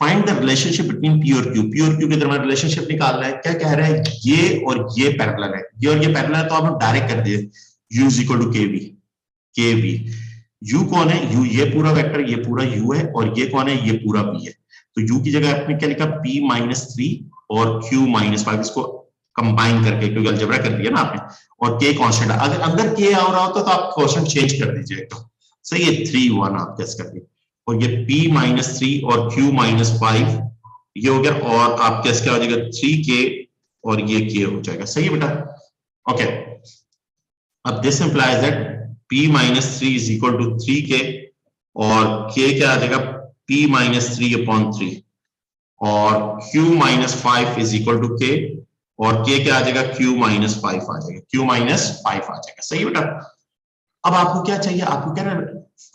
Find the relationship between P और Q, P और Q के दरमियान रिलेशनशिप निकालना है। क्या कह रहा है, ये और ये पैरेलल है, ये और ये पैरेलल है, तो आप डायरेक्ट कर दिए U is equal to KB। U कौन है, U ये पूरा वेक्टर, ये पूरा U है, और ये कौन है, ये पूरा P है। तो U की जगह आपने क्या लिखा, P माइनस 3 और Q माइनस 5, इसको कंबाइन करके, क्योंकि अलजेब्रा कर दिया ना आपने, और K कांस्टेंट, अगर अंदर K आ रहा होता तो आप कांस्टेंट चेंज कर दीजिएगा, सही है। 3 1 आप कैसे कर दिए, और ये P माइनस 3 और Q माइनस 5 ये हो गया, और आप कैसे क्या हो जाएगा, 3K और ये K हो जाएगा, सही है बेटा, ओके। अब this implies that P minus 3 is equal to 3K, और K क्या आ जाएगा, P माइनस 3 अपॉन 3, और Q minus 5 is equal to K, और K क्या आ जाएगा, Q माइनस 5 आ जाएगा, Q माइनस 5 आ जाएगा, सही है बेटा। अब आपको क्या चाहिए, आपको क्या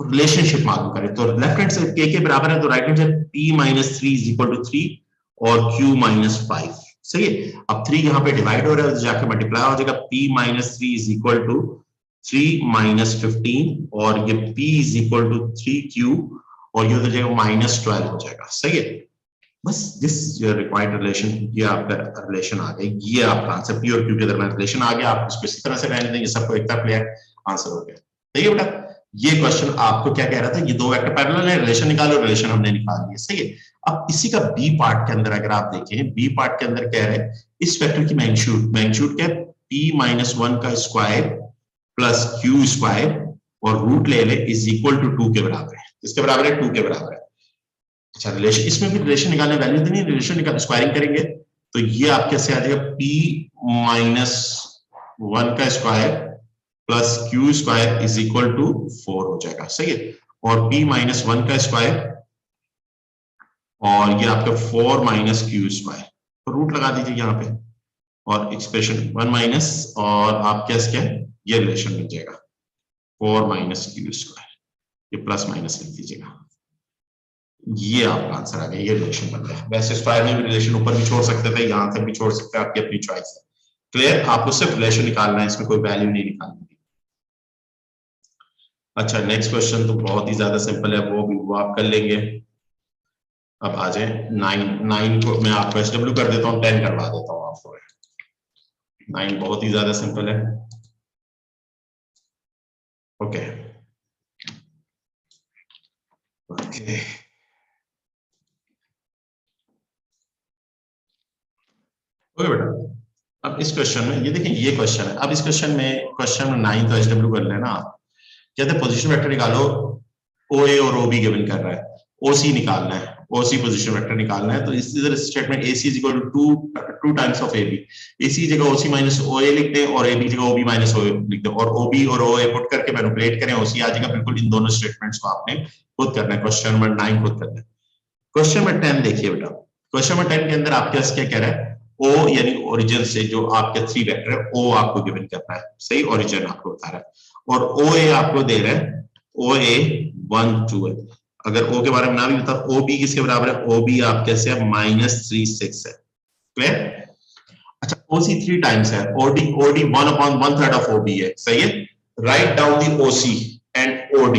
रिलेशनशिप मालूम करें, तो लेफ्ट हैंड साइड K के बराबर है, तो right hand side P minus 3 is equal to 3 और Q माइनस 5, सही है। अब 3 यहाँ पे डिवाइड हो रहा है, तो जाके मल्टीप्लाई हो जाएगा, P minus 3 is equal to 3 minus 15, और ये P is equal to 3Q, और ये हो जाएगा माइनस 12 हो जाएगा, सही है। बस दिस रिक्वायर्ड रिलेशन, ये आपका रिलेशन आ गया, ये आपका आंसर P और Q के दरमियान रिलेशन आ गया। आप इसको इसी तरह से रहने देंगे, सबको एक तरफ ले आए, आंसर हो गया, सही है बेटा। ये क्वेश्चन आपको क्या कह रहा था, ये दो वेक्टर पैरेलल है, रिलेशन निकालो, रिलेशन हमने निकाल लिया, सही है। अब इसी का बी पार्ट के अंदर अगर आप देखें, बी पार्ट के अंदर कह रहे हैं इस वेक्टर की मैग्नीट्यूड क्या है, P माइनस 1 का स्क्वायर प्लस Q स्क्वायर, और रूट ले ले इज इक्वल टू 2 के बराबर है, इसके बराबर है 2 के बराबर है। अच्छा, रिलेशन, इसमें भी रिलेशन निकालने, वैल्यू देनी, रिलेशन निकाल, स्क्वायरिंग करेंगे तो ये आपके से आ जाएगा P माइनस 1 का square plus Q square is equal to 4 हो जाएगा, सही है। और P माइनस 1 का स्क्वायर, और ये आपका 4 माइनस Q स्क्वायर, तो रूट लगा दीजिए यहाँ पे, और एक्सप्रेशन 1 माइनस, और आप क्या ये रिलेशन मिल जाएगा 4 माइनस Q स्क्वायर, ये प्लस माइनस लिख दीजिएगा, ये आपका आंसर आ गया, ये रिलेशन बन गया। वैसे स्क्वायर में भी रिलेशन ऊपर भी छोड़ सकते थे, यहां तक भी छोड़ सकते हैं, आपकी अपनी चॉइस है, क्लियर। आपको सिर्फ रिलेशन निकालना है, इसमें कोई वैल्यू नहीं निकालनी। अच्छा, नेक्स्ट क्वेश्चन तो बहुत ही ज्यादा सिंपल है, वो आप कर लेंगे। अब आ जाए 9 को मैं आपको SW कर देता हूँ, 10 करवा देता हूँ आपको। 9 बहुत ही ज्यादा सिंपल है, ओके ओके। ओके बेटा, अब इस क्वेश्चन में ये देखें, ये क्वेश्चन है। अब इस क्वेश्चन में 9 तो SW कर लेना आप। कहते हैं पोजीशन वेक्टर निकालो, OA और OB गिवन कर रहा है, OC निकालना है, ओसी पोजीशन वेक्टर निकालना है, तो इस statement AC is equal to 2 times of AB, AC जगह OC माइनस OA लिखते हैं और AB जगह OB माइनस OA लिखते हैं, और OB और OA पुट करके मैनिपुलेट करें, OC आ जाएगा। बिल्कुल इन दोनों स्टेटमेंट्स को आपने खुद करना है। क्वेश्चन नंबर 9 खुद करना है। क्वेश्चन नंबर 10 देखिए बेटा, क्वेश्चन नंबर 10 के अंदर आपके पास क्या कह रहा है, O यानी ओरिजिन से जो आपके 3 वेक्टर है O आपको गिवन करना है, सही, ओरिजिन आपको बता रहा है, और OA आपको दे रहा है OA 1 2 है। अगर O के बारे में ना भी बता, OB किसके बराबर है, OB आपके से -3 6 है, क्लियर। अच्छा, OC 3 टाइम्स है, OD 1/1/3 ऑफ OB है, सही है। Write down the OC and OD,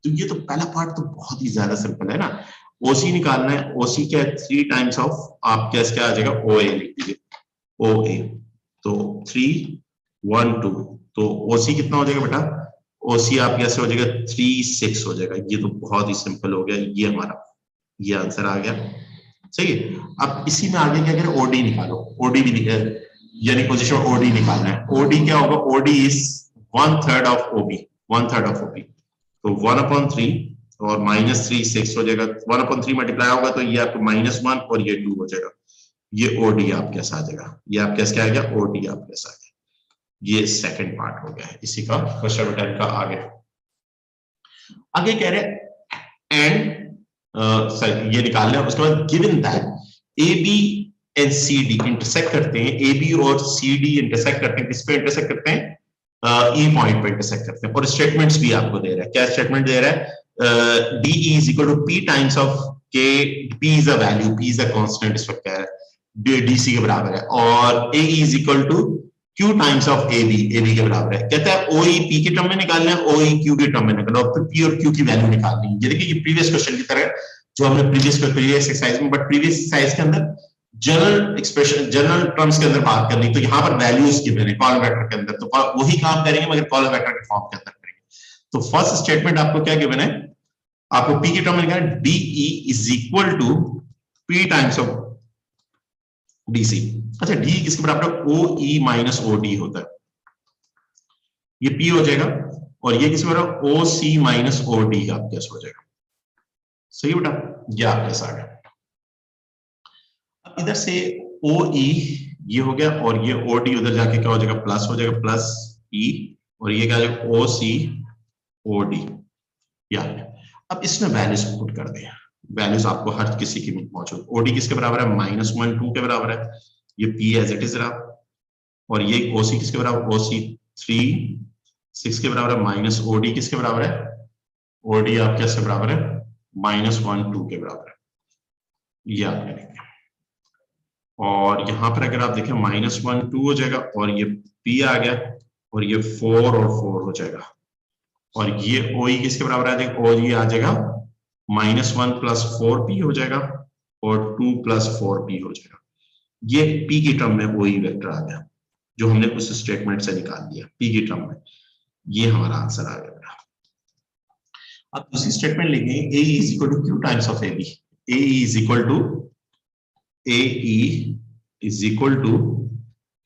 तो ये तो पहला पार्ट तो बहुत ही ज्यादा सिंपल है ना। OC निकालना है, OC क्या है 3 टाइम्स ऑफ आपके क्या आ जाएगा OA लिख दीजिए, OA, तो 3 1 2, तो OC कितना हो जाएगा बेटा, OC आप कैसे हो जाएगा 3 6 हो जाएगा। ये तो बहुत ही सिंपल हो गया, ये हमारा ये आंसर आ गया, सही है। अब इसी में आगे क्या करें, OD निकालो, OD भी निकाल, यानी पोजीशन OD निकालना है। OD क्या होगा, OD is 1/3 of OB, 1/3 of OB, तो 1/3 और -3 6 हो जाएगा, 1/3 मल्टीप्लाई होगा तो ये आपको -1 और ये 2 हो जाएगा, ये OD आप कैसा आ जाएगा, ये आप कैसे आ गया, OD आप कैसा आ गया। ये सेकंड पार्ट हो गया है इसी का, क्वेश्चन 10 का। आगे कह रहे एंड ये निकालना है, उसके बाद given that AB and CD intersect करते हैं, AB और CD इंटरसेक्ट करते हैं, किस पे इंटरसेक्ट करते हैं, E पॉइंट पे इंटरसेक्ट करते हैं, और स्टेटमेंट्स भी आपको दे रहा है। क्या स्टेटमेंट दे रहा है, DE is equal to P times of K, P is a value, P is a constant, इस वक्त क्या है DC के बराबर है, और AE is equal to Q times of AB, AB के बराबर है। कहता है OE P के टर्म में निकालना है, OE Q के टर्म में निकालना है, फिर P और Q की वैल्यू निकालनी है। ये देखिए ये प्रीवियस क्वेश्चन की तरह जो हमने प्रीवियस एक्सरसाइज में, बट प्रीवियस एक्सरसाइज के अंदर जनरल एक्सप्रेशन, जनरल टर्म्स के अंदर बात करनी, तो यहाँ पर वैल्यूज गिवन है कॉलम वेक्टर के अंदर, तो वही काम करेंगे मगर कॉलम वेक्टर के फॉर्म के अंदर करेंगे। तो फर्स्ट स्टेटमेंट आपको क्या गिवन है, आपको P के टर्म में लिखा है DE is equal to P times of DC। अच्छा, D किसके बराबर है, OE माइनस OD होता है, ये P हो जाएगा, और ये किसके बराबर, OC माइनस OD आप कैसे हो जाएगा, सही बेटा, ये आप कैसा आ गया। अब इधर से OE ये हो गया, और ये OD उधर जाके क्या हो जाएगा, प्लस हो जाएगा, प्लस E, और ये क्या हो जाएगा OC OD, यार। अब इसमें वैल्यूज पुट कर दें, वैल्यूज आपको हर किसी की मौजूद, OD किसके बराबर है, -1 2 के बराबर है, ये P एज इट इज रहा, और ये OC किसके बराबर, OC 3 6 के बराबर है, -OD किसके बराबर है, OD आप कैसे बराबर है, -1 2 के बराबर है, ये आप करेंगे। और यहां पर अगर आप देखें -1 2 हो जाएगा, और ये P आ गया, और ये 4 और 4 हो जाएगा, और ये OE किसके बराबर आ जाएगा, OE आ जाएगा -1 + 4P हो जाएगा, और 2 + 4P हो जाएगा। ये P की टर्म में OE वेक्टर आ गया, जो हमने उस स्टेटमेंट से निकाल लिया, P की टर्म में, ये हमारा आंसर आ गया। अब दूसरी स्टेटमेंट लेंगे, AE is equal to Q times of AB, AE is equal to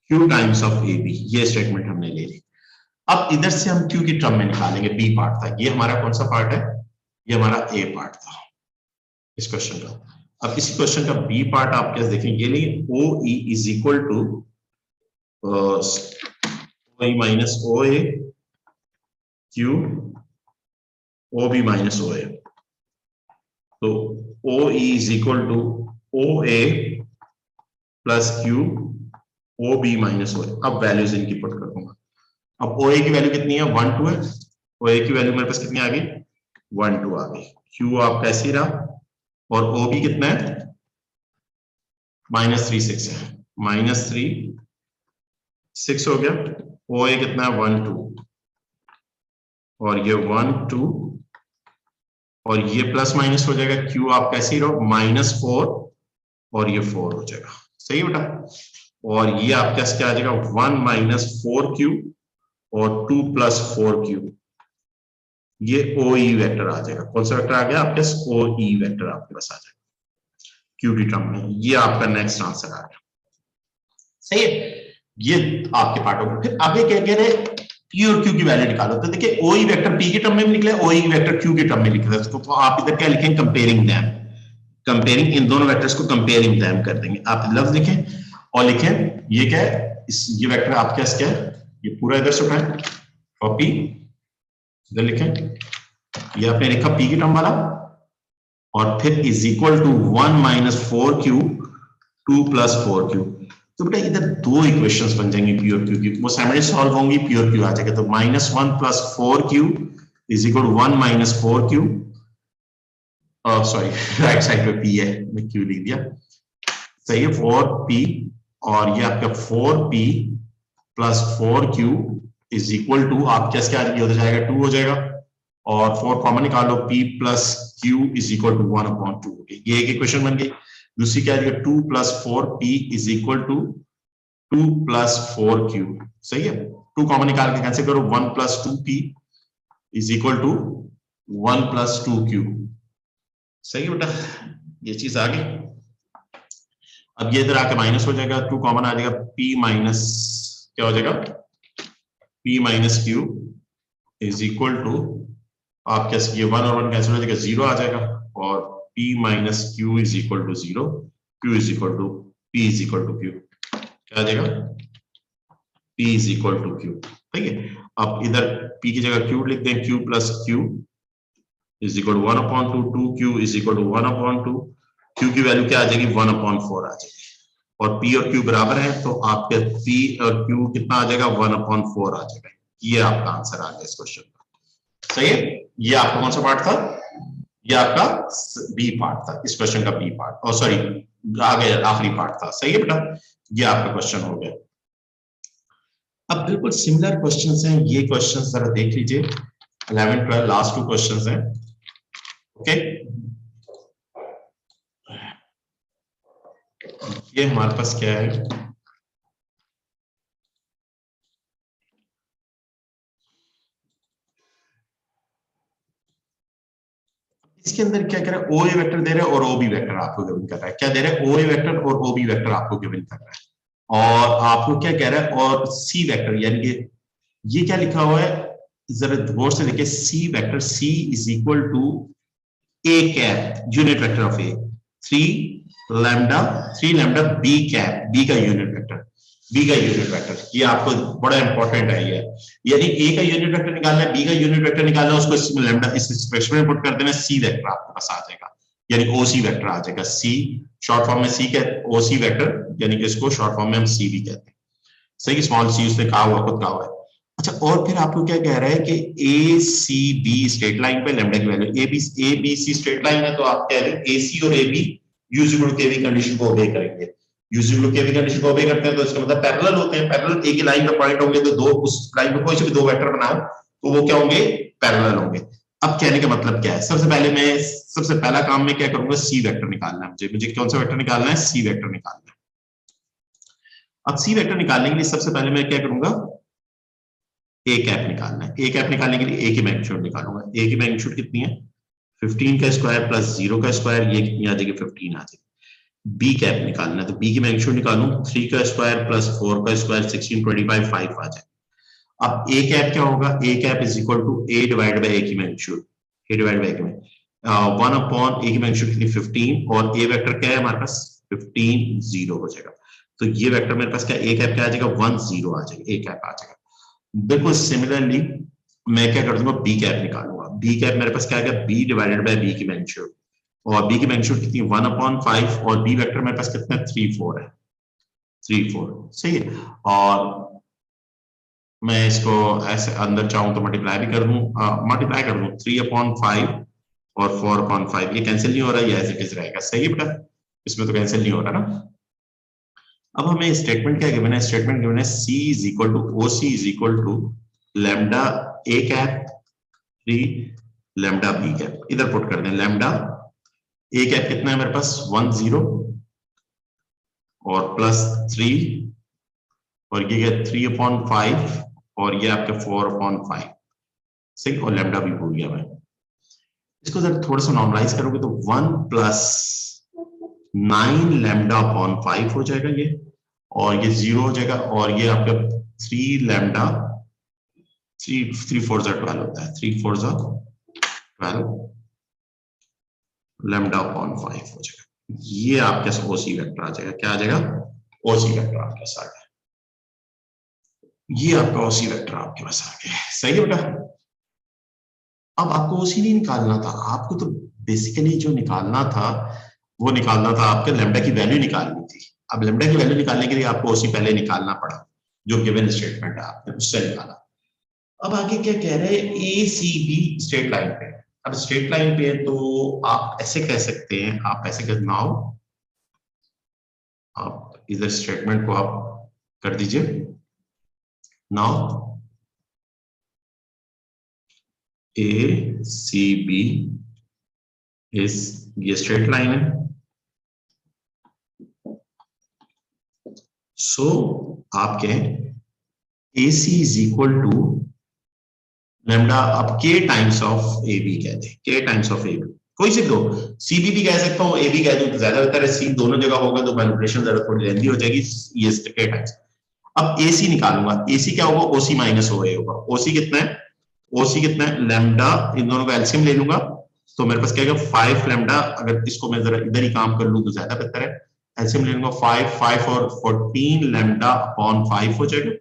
Q times of AB, ये स्टेटमेंट हमने ले ली। अब इधर से हम Q की टर्म में निकालेंगे, B पार्ट था, ये हमारा कौन सा पार्ट है, ये हमारा A पार्ट था इस क्वेश्चन का। अब इसी क्वेश्चन का B पार्ट आप कैसे देखेंगे, ये लिए OE is equal to OE minus OA Q OB minus OA, तो OE is equal to OA plus Q OB minus OA। अब वैल्यूज इनकी पुट कर दूंगा। अब OA की वैल्यू कितनी है, 1 2 है, OA की वैल्यू मेरे पास कितनी आ गई, 1 2 आ गई, Q आप कैसे ही रहा, और OB कितना है, -3 6 है, -3 6 हो गया, OA कितना है 1 2, और ये 1 2, और ये प्लस माइनस हो जाएगा, Q आप कैसे ही रहो, -4, और ये 4 हो जाएगा, सही बेटा। और ये आप कैसे क्या आ जाएगा, 1 - 4Q और 2 + 4Q, ये OE वेक्टर आ जाएगा। कौन सा वेक्टर आ गया आपके पास, OE वेक्टर आपके पास आ जाएगा Q की टर्म में, ये आपका नेक्स्ट आंसर आ गया, सही है। ये आपके पार्ट हो गए। फिर आगे क्या कह रहे हैं, P और Q की वैल्यू निकालो, तो देखिए OE वेक्टर P की टर्म में भी निकला, OE वेक्टर Q की टर्म में निकला, तो आप इधर क्या लिखेंगे, कंपेयरिंग देम, कंपेयरिंग, इन दोनों वेक्टर्स को कंपेयरिंग टाइम कर देंगे। आप लफ्ज लिखें और लिखें ये क्या है, ये वेक्टर आपके पास क्या है, ये पूरा इधर से उठाएं और पी इधर लिखें, ये आपने लिखा पी की टर्म वाला, और फिर is equal to 1 minus 4q 2 plus 4q। तो बेटा इधर दो इक्वेशंस बन जाएंगी पी और क्यू की, वो साइमल्टेनियस सॉल्व होंगी, पी और क्यू आ जाएगा। तो -1 plus 4q is equal to 1 minus 4q, sorry right side पे p है, मैं q लिख दिया, सही है, 4p, और ये आपका 4p plus 4q is equal to, आप कैसे क्या हो जाएगा 2 हो जाएगा, और 4 कॉमन निकालो, p plus q is equal to 1/2 हो गई, ये एक इक्वेशन बन गई। दूसरी क्या है 2 plus 4p is equal to 2 plus 4q, सही है, 2 कॉमन निकाल के कैंसिल करो, 1 plus 2p is equal to 1 plus 2q, सही है बेटा, ये चीज आ गई। अब ये इधर आके माइनस हो जाएगा, 2 कॉमन आ जाएगा, p माइनस क्या हो जाएगा, p minus q is equal to, आप कैसे ये 1 और 1 कैंसिल हो जाएगा, 0 आ जाएगा, और p minus q is equal to 0, q is equal to p is equal to q, क्या आ जाएगा p is equal to q, ठीक है। अब इधर p की जगह q लिख दें, q plus q is equal to 1/2, 2q is equal to 1/2, q की वैल्यू क्या आ जाएगी 1/4 आ जाएगी, और p और q बराबर है, तो आपके p और q कितना आ जाएगा 1/4 आ जाएगा। ये आपका आंसर आ गया इस क्वेश्चन का, सही है। ये आपका कौन सा पार्ट था, ये आपका बी पार्ट था, इस क्वेश्चन का बी पार्ट, और सॉरी आगे आखिरी पार्ट था, सही है बेटा, ये आपका क्वेश्चन हो गया। अब बिल्कुल सिमिलर क्वेश्चंस हैं, ये क्वेश्चंस जरा देख लीजिए, 11 12 लास्ट 2 क्वेश्चंस हैं, ओके। ये हमारे पास क्या है, इसके अंदर क्या कह रहा है, ओ ए वेक्टर दे रहा है और ओ बी वेक्टर आपको गिवन कर रहा है, क्या दे रहा है, ओ ए वेक्टर और ओ बी वेक्टर आपको गिवन कर रहा है, और आपको क्या कह रहा है, और सी वेक्टर, यानी कि ये क्या लिखा हुआ है, जरा गौर से देखिए, C vector, C is equal to A cap unit vector of A, 3 lambda B cap, B का यूनिट वेक्टर, बी का यूनिट वेक्टर, ये आपको बड़ा इंपॉर्टेंट है ये, यानी ए का यूनिट वेक्टर निकालना है, बी का यूनिट वेक्टर निकालना है, उसको इसमें लैम्डा इस एक्सप्रेशन में पुट कर देना, सी वेक्टर आपके पास आ जाएगा, यानी ओसी वेक्टर आ जाएगा, सी शॉर्ट फॉर्म में सी कहते, ओसी वेक्टर, यानी कि इसको शॉर्ट फॉर्म में हम सी भी कहते हैं, सही, स्मॉल सी उसने कहा हुआ, खुद कहा हुआ है। अच्छा, और फिर आपको क्या कह रहा है कि A C B straight line पे लैम्डा की value, A B C straight line है, तो आप कह रहे हैं ए सी और A B use equal to KV condition को ओबे करेंगे, use equal to KV condition को ओबे करते हैं, तो इसका मतलब पैरेलल होते हैं, पैरेलल एक ही लाइन पे पॉइंट होंगे, तो दो उस लाइन पे कोई से भी दो वेक्टर बनाओ तो वो क्या होंगे, पैरेलल होंगे। अब कहने का मतलब क्या है, सबसे पहले मैं सबसे पहला काम मैं क्या करूंगा, सी वेक्टर निकालना है मुझे कौन सा वेक्टर निकालना है, सी वेक्टर निकालना है। अब सी वेक्टर निकालने के लिए सबसे पहले मैं क्या करूंगा, ए कैप निकालना है, ए कैप निकालने के लिए ए की मैग्नीट्यूड निकालूंगा, ए की मैग्नीट्यूड कितनी है 15 का स्क्वायर प्लस 0 का स्क्वायर, ये कितनी आ जाएगी 15 आ जाएगी। बी कैप निकालना है, तो बी की मैग्नीट्यूड निकालूं, 3 का स्क्वायर प्लस 4 का स्क्वायर 16 25 5 आ जाए। अब ए कैप क्या होगा, A cap is equal to A divide by A की magnitude, A divide by A की मैग्नीट्यूड 1 अपॉन ए की मैग्नीट्यूड कितनी 15, और ए वेक्टर क्या है हमारे पास 15 0 हो जाएगा, तो ये वेक्टर मेरे पास क्या, ए कैप क्या आ जाएगा 1 0 आ जाएगा, ए कैप आ जाएगा। बिल्कुल सिमिलरली मैं क्या कर दूंगा, बी कैप निकालूंगा, बी कैप मेरे पास क्या आ गया, बी डिवाइडेड बाय बी की मैग्नीट्यूड, और बी की मैग्नीट्यूड कितनी 1/5, और बी वेक्टर मेरे पास कितना 3 4 है, 3 4 सही है, और मैं इसको ऐसे अंदर चाहूं तो मल्टीप्लाई भी कर दूं, मल्टीप्लाई कर दूं 3/5 और 4/5, ये कैंसिल नहीं हो रहा, ये एज इट इज रहेगा, सही है बेटा, इसमें तो कैंसिल नहीं हो रहा ना। अब हमें स्टेटमेंट क्या गिवन है, स्टेटमेंट गिवन है C is equal to O C is equal to lambda A cap 3 lambda B cap, इधर पुट कर दें, लैम्डा ए कैप कितना है मेरे पास 1 0 और प्लस 3, और ये 3/5, और ये आपके 4/5, सही, और लैम्डा भी भूल गया मैं, इसको जरा थोड़ा सा नॉर्मलाइज करोगे तो 1 प्लस 9 लैम्डा अपॉन 5 हो जाएगा ये, और ये 0 हो जाएगा, और ये आपका 3 लैम्डा 3 4 12 होता है, 3 4 12, लैम्डा अपॉन 5 हो जाएगा। ये आपके ओसी वेक्टर आ जाएगा। क्या आ जाएगा? ओसी वेक्टर आपके साथ है। ये आपका ओसी वेक्टर आपके पास आ गया। सही है बेटा? अब आपको ओसी नहीं निकालना था, आपको तो बेसिकली जो निकालना था वो निकालना था, आपके लैम्डा की वैल्यू निकालनी थी। अब लैम्डा की वैल्यू निकालने के लिए आपको ओसी पहले निकालना पड़ा, जो गिवन स्टेटमेंट है आपने उससे निकाला। अब आगे क्या कह रहे हैं? A C B straight line पे। अब स्ट्रेट लाइन पे तो आप ऐसे कह सकते हैं, आप ऐसे कर नाउ आप इधर स्टेटमेंट को आप कर दीजिए। Now A C B is, ये स्ट्रेट लाइन है। सो आप कहें AC is equal to lambda, अब K times of A B कहते हैं, K times of A B, कोई से दो, सी बी कह सकता हूँ, ए बी कह दूं तो ज्यादा बेहतर है। सी दोनों जगह होगा तो मैनिपुलेशन जरा थोड़ी लेंदी हो जाएगी। ये K टाइम्स। अब AC निकालूंगा, AC क्या होगा? OC माइनस OA होगा। OC कितना है? OC कितना है? लैम्डा, इन दोनों का एलसीएम ले लूंगा तो मेरे पास क्या है? 5 लैम्डा। अगर इसको मैं जरा इधर ही काम कर लूं तो ज्यादा बेहतर है। एलसीएम ले लूंगा 5 और 14 लैम्डा अपॉन 5 हो जाएगा,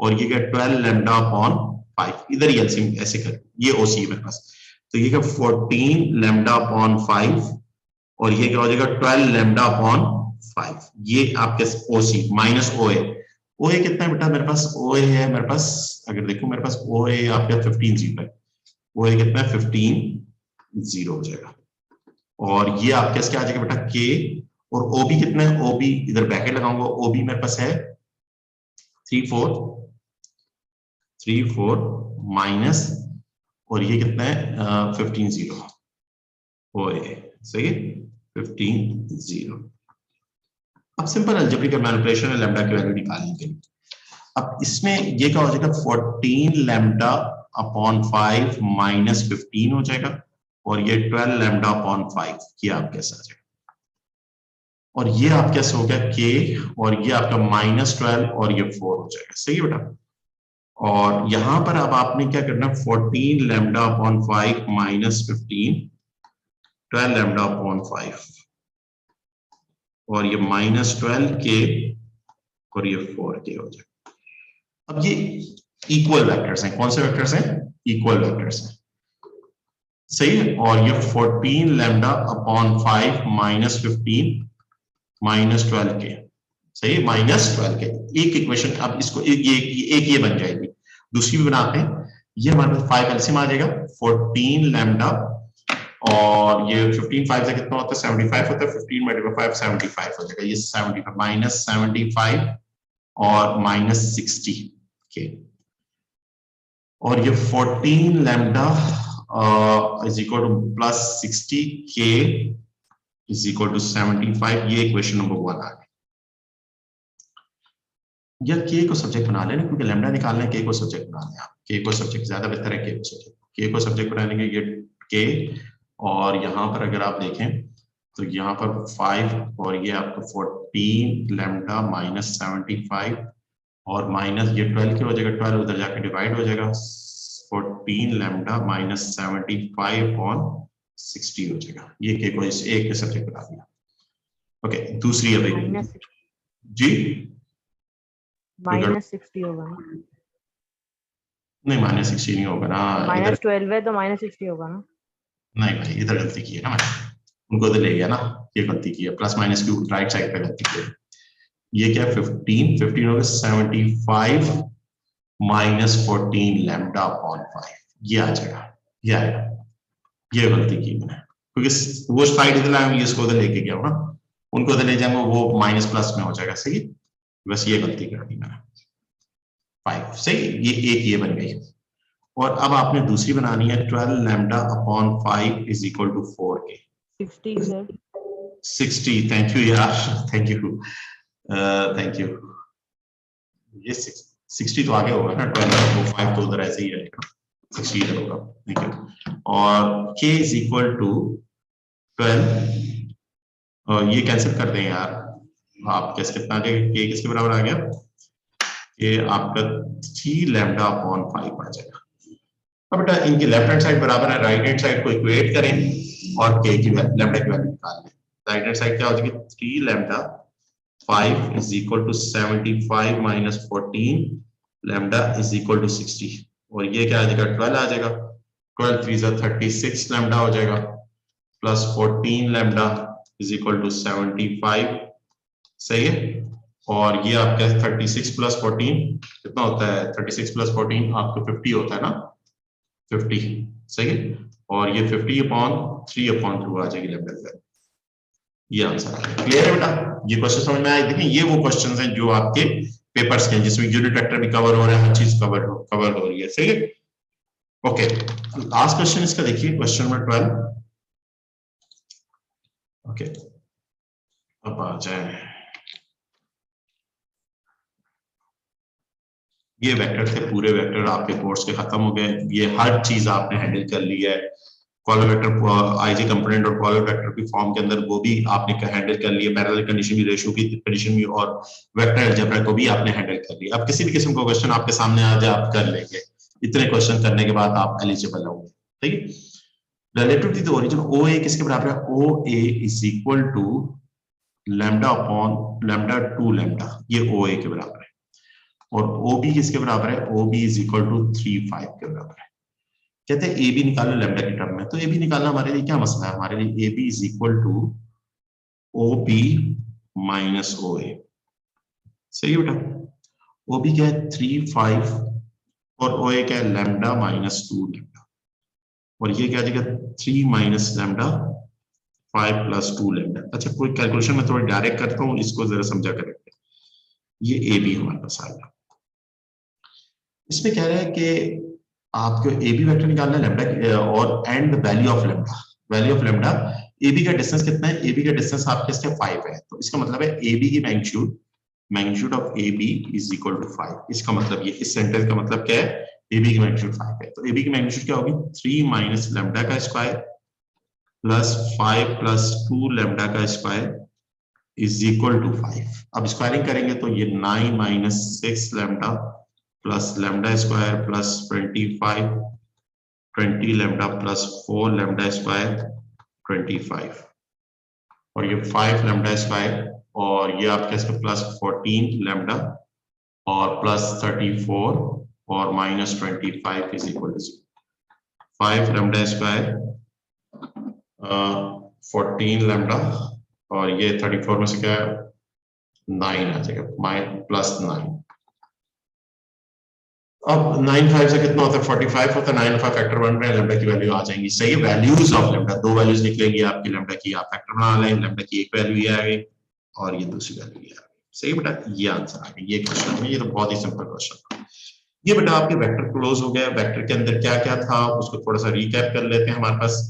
और ये क्या? 12 लैम्डा अपॉन 5। इधर ही एलसीएम ऐसे कर, ये ओसी है मेरे पास। तो ये क्या? 14 लैम्डा अपॉन 5, और ये क्या हो जाएगा? 12 लैम्डा अपॉन 5। ये आपके ओसी माइनस ओए। ओए कितना है बेटा मेरे पास? ओए है मेरे पास, अगर देखो मेरे पास ओए आपका 15 जीरो है। ओए कितना है? 15 जीरो हो जाएगा। और ये आपके क्या आ जाएगा बेटा? के। और ओबी कितना है? ओबी इधर ब्रैकेट लगाऊंगा, ओबी मेरे पास है 3 4 माइनस, और ये कितना है? 15 जीरो। ओए सही है, 15 जीरो। अब सिंपल अलजेब्रिक मैनिपुलेशन है लैम्डा की वैल्यू निकालने के लिए। अब इसमें ये क्या हो जाएगा? 14 लैम्डा अपॉन 5 माइनस 15 हो जाएगा, और ये 12 लैम्डा अपॉन 5, ये आपके साथ आ जाएगा। और ये आपके हो गया के, और ये आपका -12, और ये 4 हो जाएगा। सही है बेटा? और यहां पर अब आपने क्या करना? 14 lambda upon 5 minus 15, 12 lambda upon 5, और ये -12 के, और ये 4 के हो जाएगा। अब ये इक्वल वेक्टर्स हैं। कौन से वेक्टर्स हैं? इक्वल वेक्टर्स हैं। सही है। और ये 14 लैम्डा अपॉन 5 माइनस 15 -12 के, सही है, -12 के। एक इक्वेशन, अब इसको एक ये बन जाएगी। दूसरी भी बनाते हैं। ये हमारे पास 5 एलसीएम आ जाएगा, 14 लैम्डा, और ये 15 5 से कितना होता है? 75 होता है। 15 मल्टीप्लाई 5 75 हो जाएगा। ये 75 -75 और -60 के, और ये 14 लैम्डा इज इक्वल टू +60 के इज इक्वल टू 75। ये इक्वेशन नंबर 1 आ गई। या के को सब्जेक्ट बना लेना, क्योंकि लैम्डा निकालना है, के को सब्जेक्ट बना लें आप। के को सब्जेक्ट ज्यादा बेहतर है। के को सब्जेक्ट बनाने के ये के, और यहाँ पर अगर आप देखें तो यहाँ पर 5, और ये आपका 14 लैम्डा -75, और माइनस ये 12 के हो जाएगा। 12 उधर जाके डिवाइड हो जाएगा, 14 लैम्डा -75 ऑन 60 हो जाएगा। ये के को इस एक के सब्जेक्ट बना दिया। ओके, दूसरी अभी जी -60 होगा ना? नहीं, -60 नहीं होगा ना। -12 है तो -60 होगा ना? नहीं भाई, इधर गलती की है ना मैंने, उनको तो ले गया ना, ये गलती की है। प्लस माइनस की राइट साइड पे गलती की है। ये क्या? 15 होगा 75 -14 लैम्डा अपॉन 5, ये आ जाएगा। ये आएगा। ये गलती की मैंने, क्योंकि वो साइड इधर लाऊंगी, इसको उधर लेके गया ना, उनको उधर ले जाऊंगा, वो माइनस प्लस में हो जाएगा। सही, बस ये गलती कर दी मैंने। 5 सही, ये एक ये बन गई। और अब आपने दूसरी बनानी है, 12 lambda upon 5 is equal to 4 के। 60 सर। 60, थैंक यू यार, थैंक यू, थैंक यू। ये 60 तो आगे होगा ना, 12 5 तो उधर ऐसे ही रहेगा, 60 इधर होगा। Thank you. और k इज इक्वल टू 12, ये कैंसिल कर दें यार आप, कैसे कितना आ जाएगा? k किसके बराबर आ गया? ये आपका 3 लैम्डा अपॉन 5 आ जाएगा। अब बेटा इनकी लेफ्ट हैंड साइड बराबर है, राइट हैंड साइड को इक्वेट करें और के की लैम्डा की वैल्यू निकाल लें। राइट हैंड साइड क्या हो जाएगी 3 lambda 5 is equal to 75 minus 14 lambda is equal to 60 और ये क्या आ जाएगा 12 आ जाएगा। 12 3 जा 36 लैम्डा हो जाएगा plus 14 lambda is equal to 75। सही है। और ये आपका 36 प्लस 14 कितना होता है 36 प्लस 14 आपको 50 होता है ना 50। सही है। और ये 50 अपॉन 3 अपॉन 2 आ जाएगी लैम्डा की। ये आंसर आ गया। क्लियर है बेटा? ये क्वेश्चन समझ में आए? देखिए ये वो क्वेश्चंस हैं जो आपके पेपर्स के हैं जिसमें यूनिट वेक्टर भी कवर हो रहा है, हर चीज कवर हो रही है। सही है। ओके, लास्ट क्वेश्चन इसका देखिए, क्वेश्चन नंबर 12। ओके, अब आ जाए, ये वेक्टर थे, पूरे वेक्टर आपके कोर्स के खत्म हो गए। ये हर चीज आपने हैंडल कर ली है। कॉलम वेक्टर आईजे कंपोनेंट और कॉलम वेक्टर की फॉर्म के अंदर वो भी आपने हैंडल कर लिया, पैरेलल कंडीशन भी, रेशियो की कंडीशन भी, और वेक्टर अलजेब्रा को भी आपने हैंडल कर लिया। अब किसी भी किस्म का क्वेश्चन आपके सामने आ जाए आप कर लेंगे। इतने क्वेश्चन करने के बाद आप एलिजिबल होंगे। ठीक है। Relative to the origin OA किसके बराबर है? OA is equal to lambda upon lambda 2 lambda, ये OA के बराबर है। और OB किसके बराबर है? OB इज इक्वल टू 3/5 के बराबर है। कहते हैं AB निकालो लैम्डा की टर्म में, तो AB निकालना हमारे लिए क्या मसला है? हमारे लिए AB is equal to OB minus OA। सही है बेटा। OB क्या है 3/5 और OA क्या है लैम्डा माइनस 2 लैम्डा, और ये क्या आ जाएगा 3 माइनस लैम्डा 5 प्लस 2 लैम्डा। अच्छा, कोई कैलकुलेशन में थोड़ा डायरेक्ट करता हूँ, इसको जरा समझा करेंगे। ये AB हमारे पास आ गया। इसमें कह रहा है कि आपको AB वेक्टर निकालना है लैम्डा और and value of lambda. Value of lambda, AB का डिस्टेंस कितना है? AB का डिस्टेंस आपके इसके 5 है, तो इसका मतलब है AB की magnitude of AB is equal to 5। इसका मतलब ये इस सेंटेंस का मतलब क्या है? AB की मैग्नीट्यूड 5 है, तो AB की मैग्नीट्यूड क्या होगी 3 माइनस लैम्डा का स्क्वायर प्लस 5 प्लस 2 लैम्डा का स्क्वायर इज इक्वल टू 5। अब स्क्वायरिंग करेंगे तो ये 9 minus 6 lambda plus lambda square plus 25 20 lambda plus 4 lambda square 25 और ये 5 लैम्डा स्क्वायर और ये आपके इसमें प्लस 14 लैम्डा और प्लस 34 और minus 25 is equal to 5 lambda square 14 lambda और ये 34 में से क्या है 9 आ जाएगा प्लस 9। अब 9 5 से कितना होता है 45 होता है। 9 और 5 फैक्टर बन रहे हैं, लैम्डा की वैल्यू आ जाएंगी। सही है। वैल्यूज ऑफ लैम्डा, दो वैल्यूज निकलेंगी आपकी लैम्डा की, आप फैक्टर बना लें। लैम्डा की एक वैल्यू ये आ गई और ये दूसरी वैल्यू ये आ गई। सही बेटा, ये आंसर आ गया ये क्वेश्चन में। ये तो बहुत ही सिंपल क्वेश्चन था। ये बेटा आपके वेक्टर क्लोज हो गया। वेक्टर के अंदर क्या क्या था उसको थोड़ा सा रिकैप कर लेते हैं। हमारे पास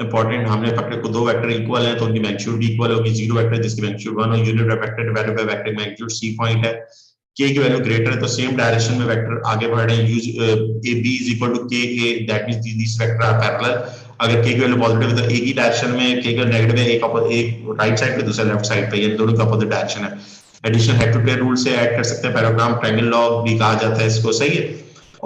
इंपॉर्टेंट, हमने वेक्टर को दो वेक्टर इक्वल है तो उनकी मैग्नीट्यूड भी इक्वल होगी। जीरो वेक्टर जिसकी मैग्नीट्यूड 1 और unit vector divided by vector magnitude C point है। K की वैल्यू ग्रेटर है तो सेम डायरेक्शन में वेक्टर आगे बढ़ रहे हैं। Use AB is equal to KA, that means this vector are parallel. अगर K की वैल्यू पॉजिटिव है तो A की डायरेक्शन में, K की नेगेटिव है एक राइट साइड पे दूसरा लेफ्ट साइड पे, ये दोनों का अपोजिट डायरेक्शन है। Addition head to tail rule से ऐड कर सकते हैं, पैराग्राम ट्रायंगल लॉ भी कहा जाता है इसको। सही है।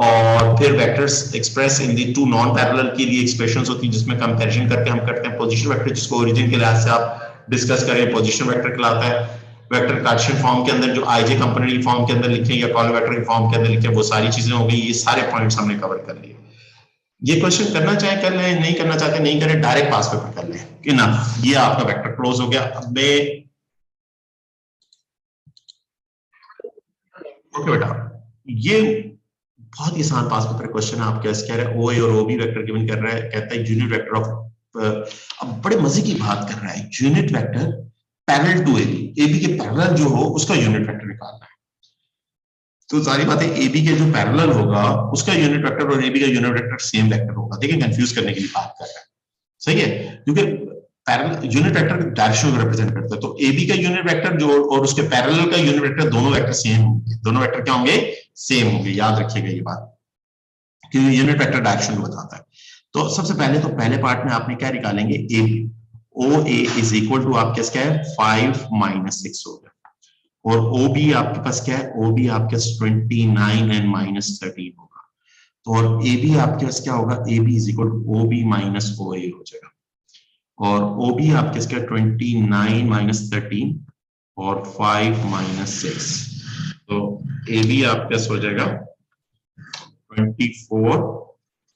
और फिर vectors express in the two non parallel के लिए एक्सप्रेशंस होती हैं जिसमें कंपैरिजन करके हम करते हैं। पोजीशन वेक्टर जिसको ओरिजिन के लिहाज से आप डिस्कस करें, पोजीशन वेक्टर कहलाता है। वेक्टर कार्टेशियन फॉर्म के अंदर जो आईजे कंपोनेंट की फॉर्म के अंदर लिखे या कॉलम वेक्टर की फॉर्म के अंदर लिखे, वो सारी चीजें हो गई। ये सारे पॉइंट्स हमने कवर कर लिए। ये क्वेश्चन करना चाहे कर लें, नहीं करना चाहते नहीं करें, डायरेक्ट पास पेपर कर लें कि ना। ये आपका वेक्टर क्लोज हो गया। अब मैं ओके बेटा, ये बहुत ही आसान पास पेपर क्वेश्चन है आपके। कह रहे हैं OA और OB वेक्टर गिवन कर रहा है, कहता है यूनिट वेक्टर ऑफ, अब बड़े मजे की बात कर रहा है, unit vector parallel to AB, AB के पैरेलल जो हो उसका यूनिट वेक्टर निकालना है। तो सारी बातें AB के जो पैरेलल होगा उसका यूनिट वेक्टर और AB का यूनिट वेक्टर सेम वेक्टर होगा। देखिए कंफ्यूज करने के लिए बात कर रहा है। सही है। क्योंकि पैरेलल यूनिट वेक्टर डायरेक्शन को रिप्रेजेंट करता है, तो AB का यूनिट वेक्टर जो और उसके पैरेलल का यूनिट वेक्टर दोनों वेक्टर सेम होंगे। दोनों वेक्टर क्या होंगे? सेम होंगे। याद रखिएगा ये बात, क्योंकि यूनिट वेक्टर डायरेक्शन को बताता है। तो सबसे पहले तो पहले पार्ट में आपने क्या निकालेंगे? AB, OA is equal to आपके क्या है 5 माइनस 6 हो गया। और OB आपके पास क्या है? OB आपके 29 एंड माइनस 13 होगा। तो और ए बी आपके पास क्या होगा, A B is equal to O B minus O A हो जाएगा, और ओ बी आपके इसका 29 माइनस 13 और 5 माइनस 6, तो ए बी आपके पास हो जाएगा 24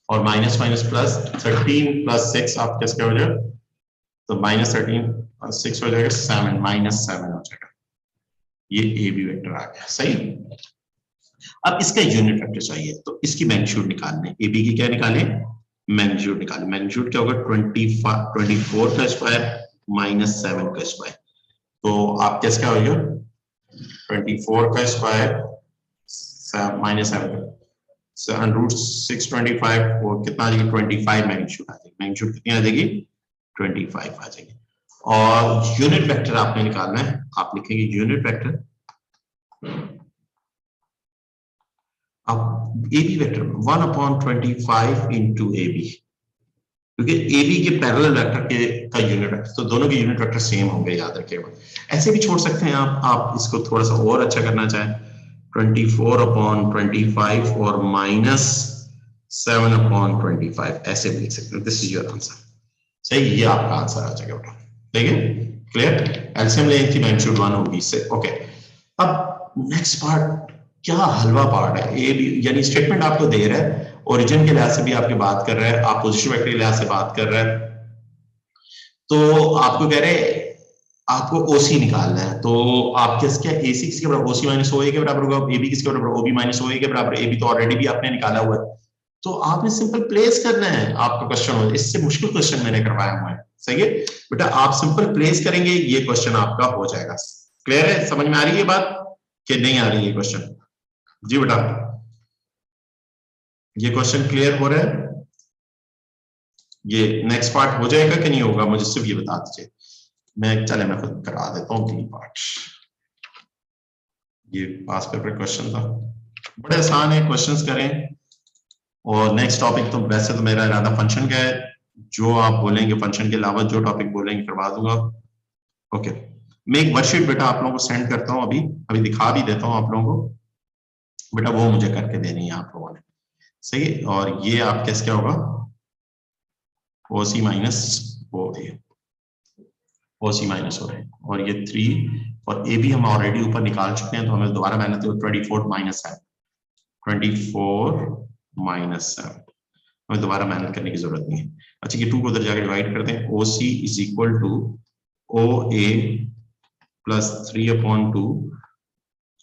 और माइनस माइनस प्लस 13 प्लस 6 आपके पास क्या हो जाएगा, तो माइनस 13 6 हो जाएगा 7 माइनस 7 हो जाएगा, ये ए बी वेक्टर आ गया। सही, अब इसका यूनिट वेक्टर चाहिए तो इसकी मैग्नीट्यूड निकालने, ए बी की क्या निकाले, मैग्नीट्यूड निकाले। मैग्नीट्यूड क्या होगा, 24 का स्क्वायर माइनस 7 का स्क्वायर, तो आप कैसे क्या होगा 24 का स्क्वायर माइनस 7 रूट 625 और कितना आ जाएगी 25 मैग्नीट्यूड आ जाएगी, मैग्नीट्यूड कितनी आ जाएगी 25 आ जाएगी। और यूनिट वेक्टर आपने निकालना है, आप लिखेंगे यूनिट वेक्टर अब A B vector 1/25 into A B, क्योंकि ए बी के पैरेलल वेक्टर के का यूनिट वेक्टर, तो दोनों के यूनिट वेक्टर सेम होंगे, याद रखिएगा। ऐसे भी छोड़ सकते हैं आप इसको थोड़ा सा और अच्छा करना चाहें 24/25 और माइनस 7/25 ऐसे भी लिख सकते हैं, दिस इज योर आंसर। सही, ये आपका आंसर आ जाएगा बेटा, ठीक है, क्लियर। एलसीएम लेंथ की मैग्नीट्यूड 1 होगी इससे। ओके, अब नेक्स्ट पार्ट क्या हलवा पार्ट है, ए बी यानी स्टेटमेंट आपको दे रहा है, ओरिजिन के लिहाज से भी आपकी बात कर रहा है, आप पोजीशन वेक्टर के लिहाज से बात कर रहा है, तो आपको कह रहे हैं आपको ओसी निकालना है, तो आप क्या एसी किसके बराबर, ओसी माइनस ओ ए के बराबर होगा, एबी किसके बराबर, ओबी माइनस ओ ए के बराबर, एबी तो ऑलरेडी भी आपने निकाला हुआ है, तो आपने सिंपल प्लेस करना है, आपका क्वेश्चन हो, इससे मुश्किल क्वेश्चन मैंने करवाया हुआ है। सही है बेटा, आप सिंपल प्लेस करेंगे, ये क्वेश्चन आपका हो जाएगा। क्लियर है, समझ में आ रही है बात कि नहीं आ रही है क्वेश्चन? जी बेटा, ये क्वेश्चन क्लियर हो रहा है? ये नेक्स्ट पार्ट हो जाएगा कि नहीं होगा, मुझे सिर्फ ये बता दीजिए। मैं खुद करा देता हूँ 3 पार्ट। ये पास पेपर क्वेश्चन था, बड़े आसान है, क्वेश्चंस करें। और नेक्स्ट टॉपिक तो वैसे तो मेरा इरादा फंक्शन का है, जो आप बोलेंगे फंक्शन के अलावा जो टॉपिक बोलेंगे करवा दूंगा। ओके, मैं एक वर्कशीट बेटा आप लोगों को सेंड करता हूँ, अभी दिखा भी देता हूँ आप लोगों को बेटा, वो मुझे करके देनी है आप लोगों ने। सही है, और ये आप कैसे क्या होगा, ओसी माइनस ओ ए, ओसी माइनस हो रहे हैं, और ये 3 और ए भी हम ऑलरेडी ऊपर निकाल चुके हैं, तो हमें दोबारा मेहनत 24 माइनस 7, 24 माइनस 7, हमें दोबारा मेहनत करने की जरूरत नहीं है। अच्छा, ये 2 को उधर जाकर डिवाइड करते हैं, O C is equal to O A plus 3/2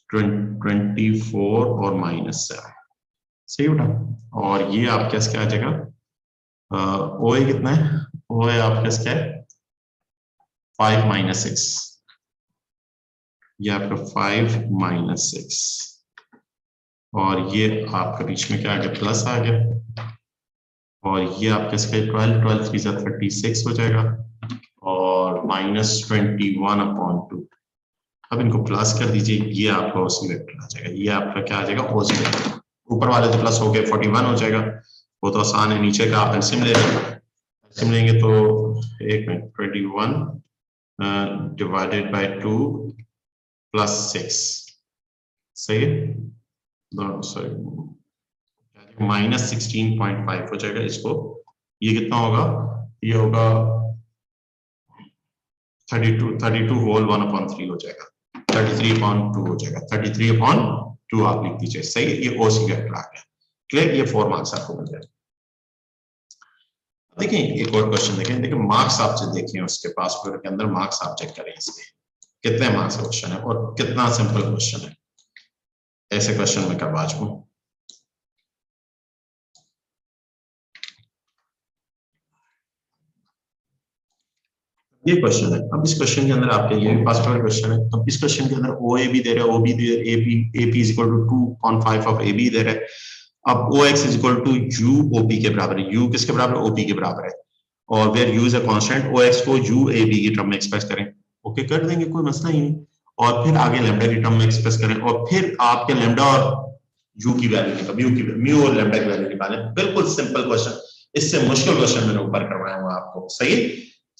24 और माइनस 7। सही बेटा, और ये आपके क्या आ जाएगा, ओ ए कितना है, ओ ए आपके क्या है 5 माइनस 6, ये आपका 5 माइनस 6, और ये आपका बीच में क्या आ गया, प्लस आ गया, और ये आपका इसका 12 3 36 हो जाएगा, और माइनस 21/2। अब इनको प्लस कर दीजिए, ये आपका ओसी वेक्टर आ जाएगा, ये आपका क्या आ जाएगा, ओसी वेक्टर। ऊपर वाले तो प्लस हो गए 41 हो जाएगा, वो तो आसान है, नीचे का आप एलसीएम ले लेंगे तो 1 मिनट 21 डिवाइडेड बाय 2 प्लस 6, सही है, सॉरी माइनस 16.5 हो जाएगा इसको, ये कितना होगा, ये होगा 32 होल 1/3 हो जाएगा, 33/2 हो जाएगा, 33/2 आप लिख दीजिए। सही है, ये ओसी वेक्टर आ गया, क्लियर, ये 4 मार्क्स आपको मिल जाए। देखिए एक और क्वेश्चन देखें, देखिए मार्क्स आप जो देखें उसके पास के अंदर मार्क्स आप चेक करें, इसके कितने मार्क्स का क्वेश्चन है और कितना सिंपल क्वेश्चन है, ऐसे क्वेश्चन में करवा चुका। ये क्वेश्चन है, अब इस क्वेश्चन के अंदर आपके ये पास पेपर क्वेश्चन है, अब इस क्वेश्चन के अंदर ओ ए बी दे रहा है, ओ बी दे रहा है, A P is equal to 2.5 of A B दे रहा है। अब O X is equal to U O P के बराबर है, यू किसके बराबर है, ओ पी के बराबर है, और where u is a constant, O X को यू ए बी की टर्म में एक्सप्रेस करें, ओके कर देंगे, कोई मसला ही नहीं, और फिर आगे लैम्डा की टर्म में एक्सप्रेस करें, और फिर आपके लैम्डा और यू की वैल्यू निकालें, म्यू और लैम्डा की वैल्यू निकालें। बिल्कुल सिंपल क्वेश्चन, इससे मुश्किल क्वेश्चन मैंने ऊपर करवाया हुआ आपको। सही,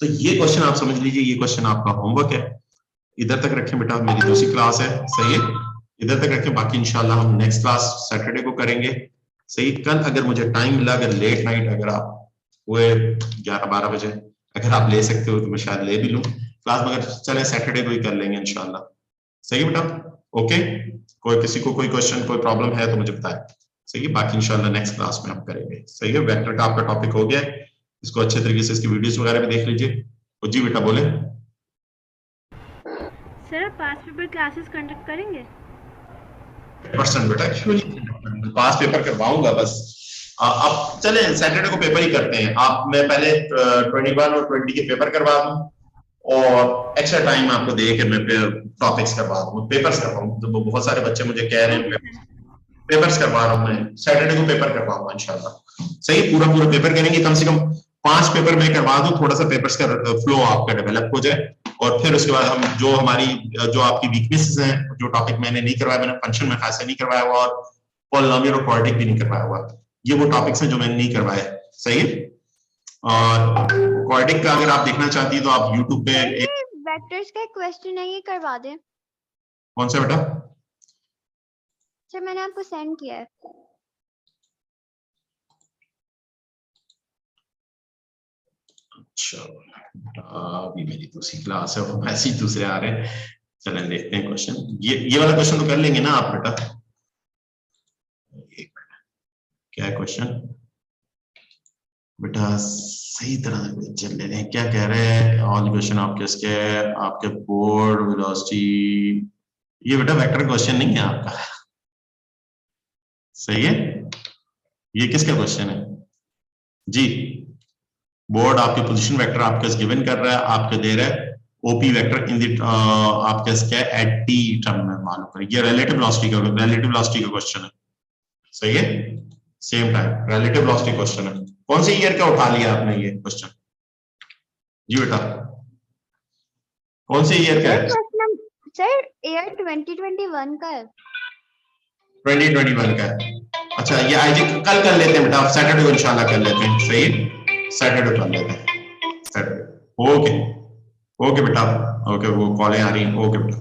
तो ये क्वेश्चन आप समझ लीजिए, ये क्वेश्चन आपका होमवर्क है, इधर तक रखें बेटा, मेरी दूसरी क्लास है, सही है, इधर तक रखें, बाकी इंशाल्लाह हम नेक्स्ट क्लास सैटरडे को करेंगे, सही, कल अगर मुझे टाइम मिला, अगर लेट नाइट अगर आप हुए 11-12 बजे अगर आप ले सकते हो तो मैं शायद ले भी लूं क्लास, मगर चले सैटरडे को ही कर लेंगे इंशाल्लाह। सही है बेटा, ओके। कोई किसी को कोई क्वेश्चन कोई प्रॉब्लम है तो मुझे बताएं। सही है, बाकी इंशाल्लाह नेक्स्ट क्लास में हम करेंगे। सही है, वेक्टर का आपका टॉपिक हो गया है, इसको अच्छे तरीके से इसकी वीडियोस वगैरह भी देख लीजिए। तो जी बेटा बोले। सर पास पेपर क्लासेस कंडक्ट करेंगे? % बेटा, क्यों नहीं, पास पेपर करवाऊंगा बस। अब चले सैटरडे को पेपर ही करते हैं। आप मैं पहले 21 और 20 के पेपर करवा दूं और एक्स्ट्रा टाइम आपको दे के मैं टॉपिक्स करवा दूं, पेपर्स करवाऊं। तो बहुत सारे बच्चे मुझे कह रहे हैं पेपर्स करवा रहा हूं, मैं सैटरडे को पेपर करवाऊंगा इंशाल्लाह। सही, पूरा पूरा पेपर करेंगे, कम से कम 5 पेपर मैं करवा दूं, थोड़ा सा पेपर्स का फ्लो आपका डेवलप हो जाए, और फिर उसके बाद हम जो हमारी जो आपकी वीकनेसेस हैं, जो टॉपिक मैंने नहीं करवाया, मैंने फंक्शन में खास नहीं करवाया हुआ और पॉलिनोमियल और क्वाड्रेटिक भी नहीं करवाया हुआ, ये वो टॉपिक्स हैं जो मैंने नहीं करवाए। सही है, और क्वाड्रेटिक का अगर आप देखना चाहती है तो आप यूट्यूब पे वेक्टर्स का क्वेश्चन है, ये करवा दें। कौन सा बेटा? सर मैंने आपको सेंड किया है। अच्छा, अभी मेरी दूसरी क्लास है और मैसेज दूसरे आ रहे हैं। चलें देखते हैं क्वेश्चन। ये वाला क्वेश्चन तो कर लेंगे ना आप बेटा? एक मिनट, क्या है क्वेश्चन बेटा? सही तरह से चल ले रहे हैं, क्या कह रहे हैं? ऑल क्वेश्चन आपके इसके आपके बोर्ड वेलोसिटी, ये बेटा वेक्टर क्वेश्चन नहीं है आपका। सही है, ये किसका क्वेश्चन है जी? बोर्ड आपके पोजीशन वेक्टर आपके गिवन कर रहा है, आपके दे रहा है ओपी वेक्टर इन द आपके इसके एट टी टर्म में मालूम करें। ये रिलेटिव वेलोसिटी का क्वेश्चन है। सही है, same time relative velocity question है। कौन से ईयर का उठा लिया आपने ये क्वेश्चन जी बेटा? कौन से ईयर का है? सर ईयर 2021 का है। 2021 का है। अच्छा, ये आईजी कल कर लेते हैं बेटा, सैटरडे को इंशाल्लाह कर लेते हैं। सही है, सैटरडे कर लेते हैं, सैटरडे। ओके ओके बेटा, ओके, वो कॉलें आ रही हैं। ओके बेटा।